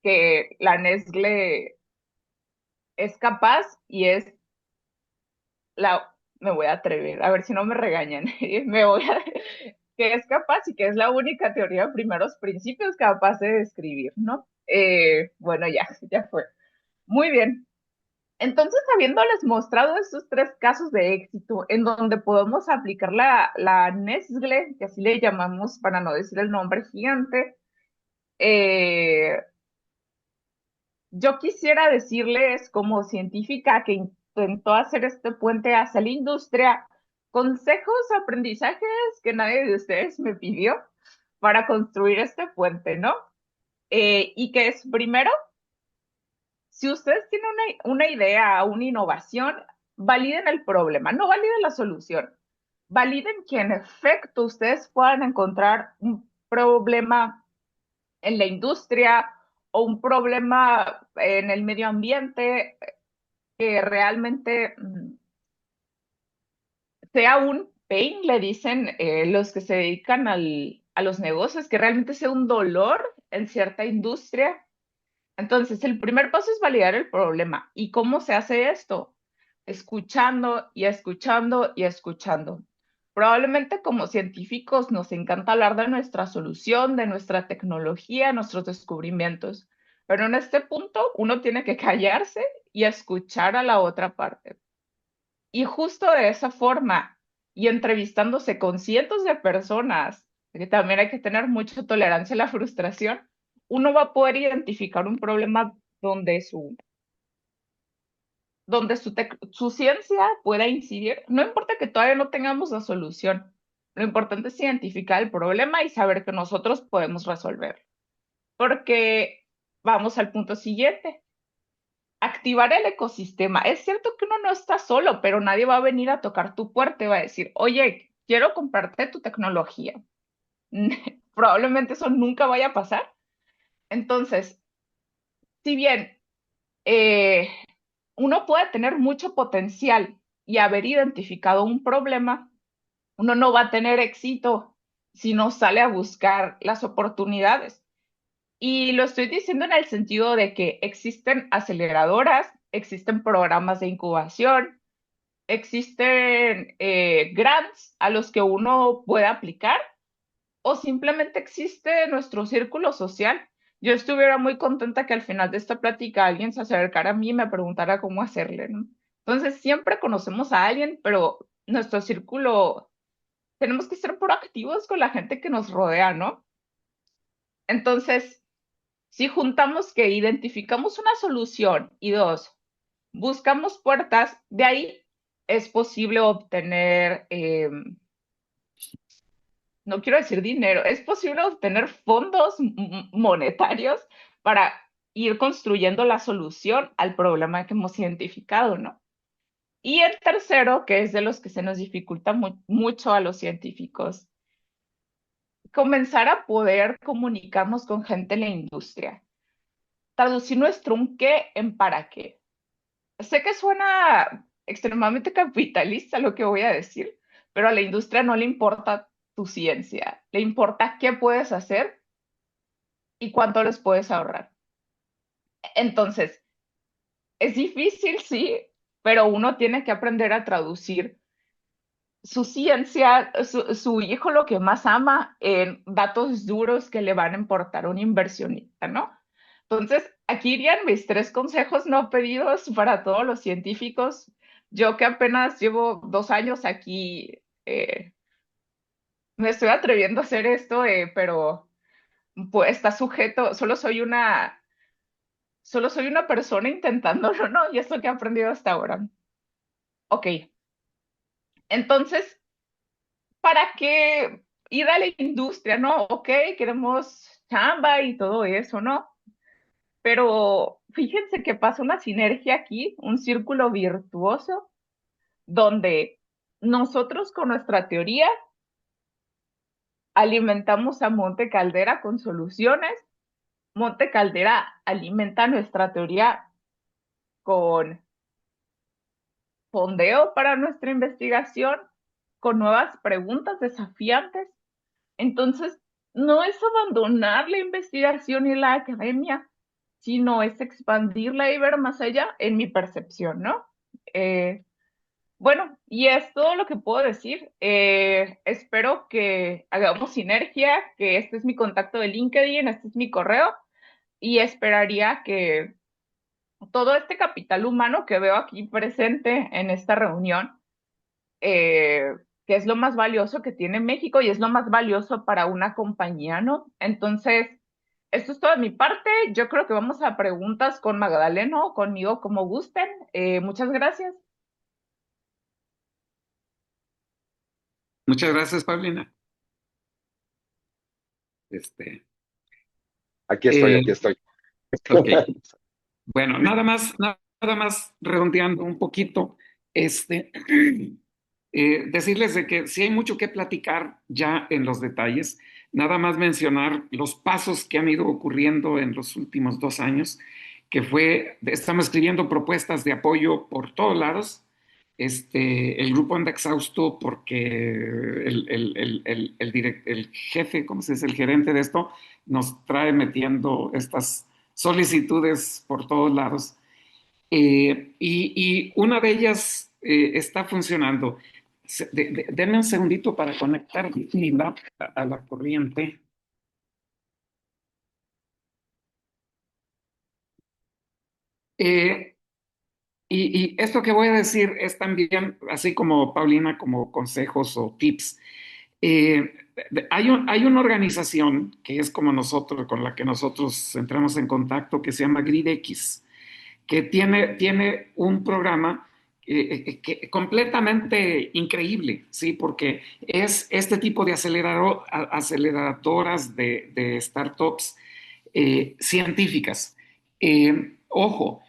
que la Nestlé es capaz y es me voy a atrever, a ver si no me regañan, que es capaz y que es la única teoría de primeros principios capaz de describir, ¿no? Bueno, ya fue. Muy bien. Entonces, habiéndoles mostrado estos tres casos de éxito en donde podemos aplicar la Nestlé, que así le llamamos para no decir el nombre gigante, eh, yo quisiera decirles como científica que intentó hacer este puente hacia la industria, consejos, aprendizajes que nadie de ustedes me pidió para construir este puente, ¿no? Y que es primero, si ustedes tienen una idea, una innovación, validen el problema, no validen la solución. Validen que en efecto ustedes puedan encontrar un problema en la industria o un problema en el medio ambiente que realmente sea un pain, le dicen los que se dedican a los negocios, que realmente sea un dolor en cierta industria. Entonces, el primer paso es validar el problema. ¿Y cómo se hace esto? Escuchando y escuchando y escuchando. Probablemente como científicos nos encanta hablar de nuestra solución, de nuestra tecnología, nuestros descubrimientos, pero en este punto uno tiene que callarse y escuchar a la otra parte. Y justo de esa forma, y entrevistándose con cientos de personas, que también hay que tener mucha tolerancia a la frustración, uno va a poder identificar un problema donde su ciencia pueda incidir. No importa que todavía no tengamos la solución, lo importante es identificar el problema y saber que nosotros podemos resolverlo. Porque vamos al punto siguiente, activar el ecosistema. Es cierto que uno no está solo, pero nadie va a venir a tocar tu puerta y va a decir, oye, quiero comprarte tu tecnología. Probablemente eso nunca vaya a pasar. Entonces, si bien eh, uno puede tener mucho potencial y haber identificado un problema, uno no va a tener éxito si no sale a buscar las oportunidades. Y lo estoy diciendo en el sentido de que existen aceleradoras, existen programas de incubación, existen grants a los que uno puede aplicar o simplemente existe nuestro círculo social. Yo estuviera muy contenta que al final de esta plática alguien se acercara a mí y me preguntara cómo hacerle, ¿no? Entonces, siempre conocemos a alguien, pero nuestro círculo, tenemos que ser proactivos con la gente que nos rodea, ¿no? Entonces, si juntamos que identificamos una solución y dos, buscamos puertas, de ahí es posible obtener, no quiero decir dinero, es posible obtener fondos monetarios para ir construyendo la solución al problema que hemos identificado, ¿no? Y el tercero, que es de los que se nos dificulta mucho a los científicos, comenzar a poder comunicarnos con gente en la industria, traducir nuestro un qué en para qué. Sé que suena extremadamente capitalista lo que voy a decir, pero a la industria no le importa tu ciencia, le importa qué puedes hacer y cuánto les puedes ahorrar. Entonces, es difícil, sí, pero uno tiene que aprender a traducir su ciencia, su hijo lo que más ama en datos duros que le van a importar a un inversionista, ¿no? Entonces, aquí irían mis tres consejos no pedidos para todos los científicos. Yo que apenas llevo 2 años aquí me estoy atreviendo a hacer esto, pero pues está sujeto, solo soy una persona intentándolo, ¿no? Y esto que he aprendido hasta ahora. Ok, entonces, ¿para qué ir a la industria, no? Ok, queremos chamba y todo eso, ¿no? Pero fíjense que pasa una sinergia aquí, un círculo virtuoso, donde nosotros con nuestra teoría alimentamos a Monte Caldera con soluciones, Monte Caldera alimenta nuestra teoría con fondeo para nuestra investigación, con nuevas preguntas desafiantes. Entonces, no es abandonar la investigación y la academia, sino es expandirla y ver más allá en mi percepción, ¿no? Eh, bueno, y es todo lo que puedo decir. Espero que hagamos sinergia, que este es mi contacto de LinkedIn, este es mi correo, y esperaría que todo este capital humano que veo aquí presente en esta reunión, eh, que es lo más valioso que tiene México y es lo más valioso para una compañía, ¿no? Entonces, esto es todo de mi parte. Yo creo que vamos a preguntas con Magdaleno o conmigo, como gusten. Muchas gracias. Muchas gracias, Paulina. Este, Aquí estoy, eh, aquí estoy. ok. Bueno, nada más redondeando un poquito, este, decirles de que sí hay mucho que platicar ya en los detalles, nada más mencionar los pasos que han ido ocurriendo en los últimos 2 años, que fue, estamos escribiendo propuestas de apoyo por todos lados. El grupo anda exhausto porque el jefe, ¿cómo se dice? El gerente de esto nos trae metiendo estas solicitudes por todos lados. Y una de ellas está funcionando. Denme un segundito para conectar mi lap a la corriente. Eh, y esto que voy a decir es también, así como Paulina, como consejos o tips. Eh, hay una organización que es como nosotros, con la que nosotros entramos en contacto, que se llama GridX, que tiene un programa completamente increíble, ¿sí? Porque es este tipo de aceleradoras de startups científicas. Ojo,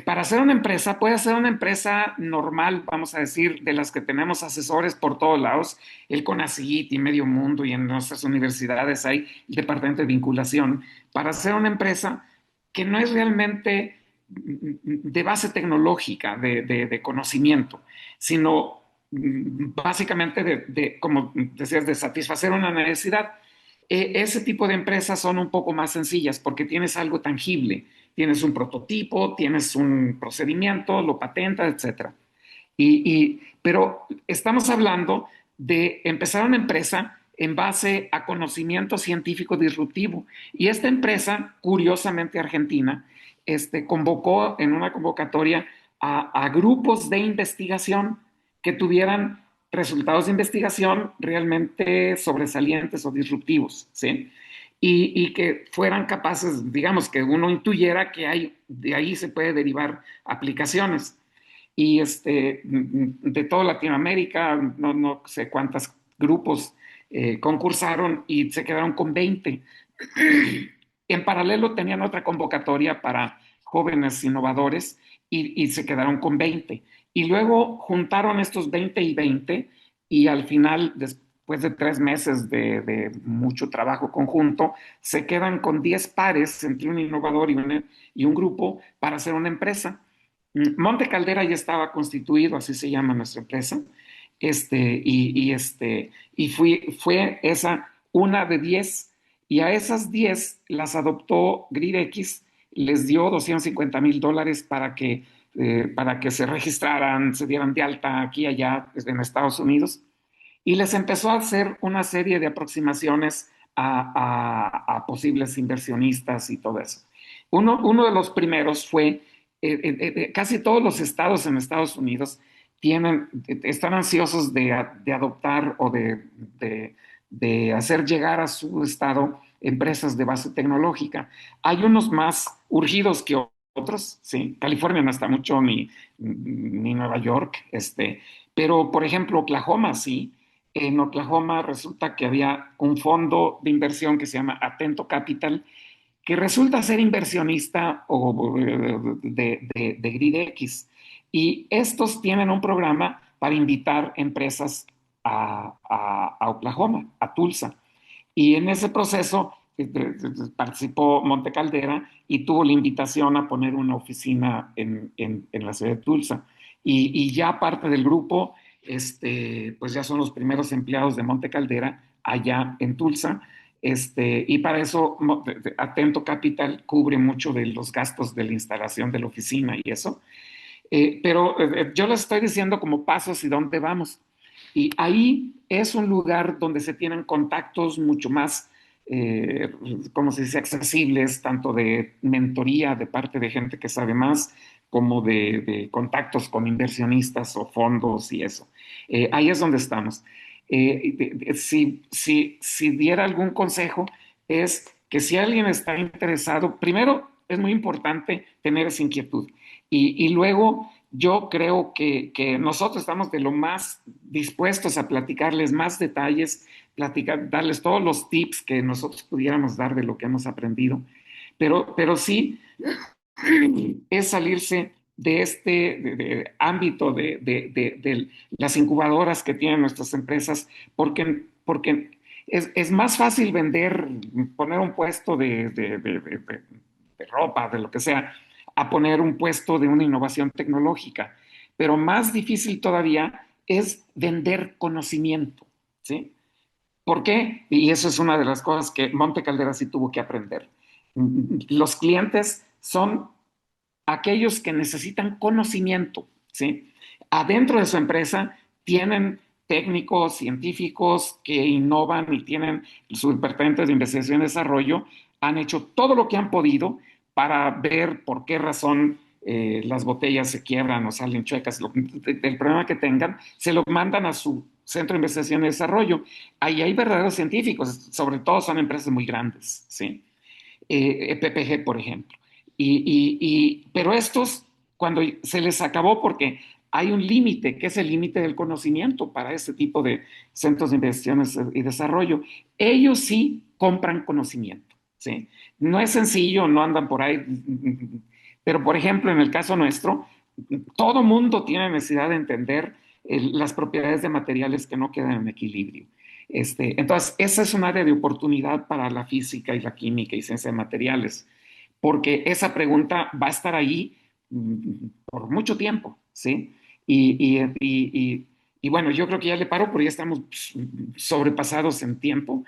para hacer una empresa, puede ser una empresa normal, vamos a decir, de las que tenemos asesores por todos lados, el CONACYT y Medio Mundo, y en nuestras universidades hay el departamento de vinculación, para hacer una empresa que no es realmente de base tecnológica, de conocimiento, sino básicamente como decías, de satisfacer una necesidad. Ese tipo de empresas son un poco más sencillas porque tienes algo tangible, tienes un prototipo, tienes un procedimiento, lo patentas, etcétera. Pero estamos hablando de empezar una empresa en base a conocimiento científico disruptivo. Y esta empresa, curiosamente argentina, convocó en una convocatoria a grupos de investigación que tuvieran resultados de investigación realmente sobresalientes o disruptivos, ¿sí? Y que fueran capaces, digamos, que uno intuyera que de ahí se puede derivar aplicaciones. Y de toda Latinoamérica, no sé cuántos grupos concursaron y se quedaron con 20. En paralelo tenían otra convocatoria para jóvenes innovadores y se quedaron con 20. Y luego juntaron estos 20 y 20 y al final, después de 3 meses de mucho trabajo conjunto, se quedan con 10 pares entre un innovador y un grupo para hacer una empresa. Monte Caldera ya estaba constituido, así se llama nuestra empresa, fue esa una de 10, y a esas 10 las adoptó GridX, les dio $250,000 para que se registraran, se dieran de alta aquí y allá en Estados Unidos, y les empezó a hacer una serie de aproximaciones a posibles inversionistas y todo eso. Uno de los primeros fue, casi todos los estados en Estados Unidos están ansiosos de adoptar o de hacer llegar a su estado empresas de base tecnológica. Hay unos más urgidos que otros, sí. California no está mucho, ni Nueva York, pero por ejemplo, Oklahoma sí. En Oklahoma resulta que había un fondo de inversión que se llama Atento Capital, que resulta ser inversionista de GridX. Y estos tienen un programa para invitar empresas a Oklahoma, a Tulsa. Y en ese proceso participó Monte Caldera y tuvo la invitación a poner una oficina en la ciudad de Tulsa. Y ya parte del grupo, pues ya son los primeros empleados de Monte Caldera allá en Tulsa. Y para eso Atento Capital cubre mucho de los gastos de la instalación de la oficina y eso. Pero yo les estoy diciendo como pasos y dónde vamos. Y ahí es un lugar donde se tienen contactos mucho más, como se dice, accesibles, tanto de mentoría de parte de gente que sabe más, como de contactos con inversionistas o fondos y eso. Ahí es donde estamos. Si diera algún consejo, es que si alguien está interesado, primero es muy importante tener esa inquietud. Y luego yo creo que nosotros estamos de lo más dispuestos a platicarles más detalles, darles todos los tips que nosotros pudiéramos dar de lo que hemos aprendido. Pero sí es salirse de este ámbito de las incubadoras que tienen nuestras empresas, porque es más fácil vender, poner un puesto de ropa, de lo que sea, a poner un puesto de una innovación tecnológica. Pero más difícil todavía es vender conocimiento, ¿sí? ¿Por qué? Y eso es una de las cosas que Monte Caldera sí tuvo que aprender. Los clientes son aquellos que necesitan conocimiento, ¿sí? Adentro de su empresa tienen técnicos, científicos que innovan y tienen sus departamentos de investigación y desarrollo, han hecho todo lo que han podido para ver por qué razón las botellas se quiebran o salen chuecas, el problema que tengan, se lo mandan a su centro de investigación y desarrollo. Ahí hay verdaderos científicos, sobre todo son empresas muy grandes, ¿sí? PPG, por ejemplo. Pero estos, cuando se les acabó, porque hay un límite, que es el límite del conocimiento para este tipo de centros de investigaciones y desarrollo, ellos sí compran conocimiento, ¿sí? No es sencillo, no andan por ahí, pero por ejemplo, en el caso nuestro, todo mundo tiene necesidad de entender las propiedades de materiales que no quedan en equilibrio. Entonces, esa es un área de oportunidad para la física y la química y ciencia de materiales, porque esa pregunta va a estar ahí por mucho tiempo, ¿sí? Y bueno, yo creo que ya le paro porque ya estamos sobrepasados en tiempo.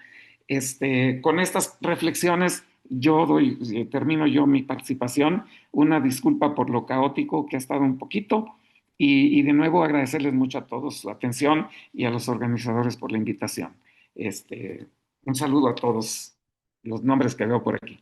Con estas reflexiones, termino yo mi participación. Una disculpa por lo caótico que ha estado un poquito. Y de nuevo agradecerles mucho a todos su atención y a los organizadores por la invitación. Un saludo a todos los nombres que veo por aquí.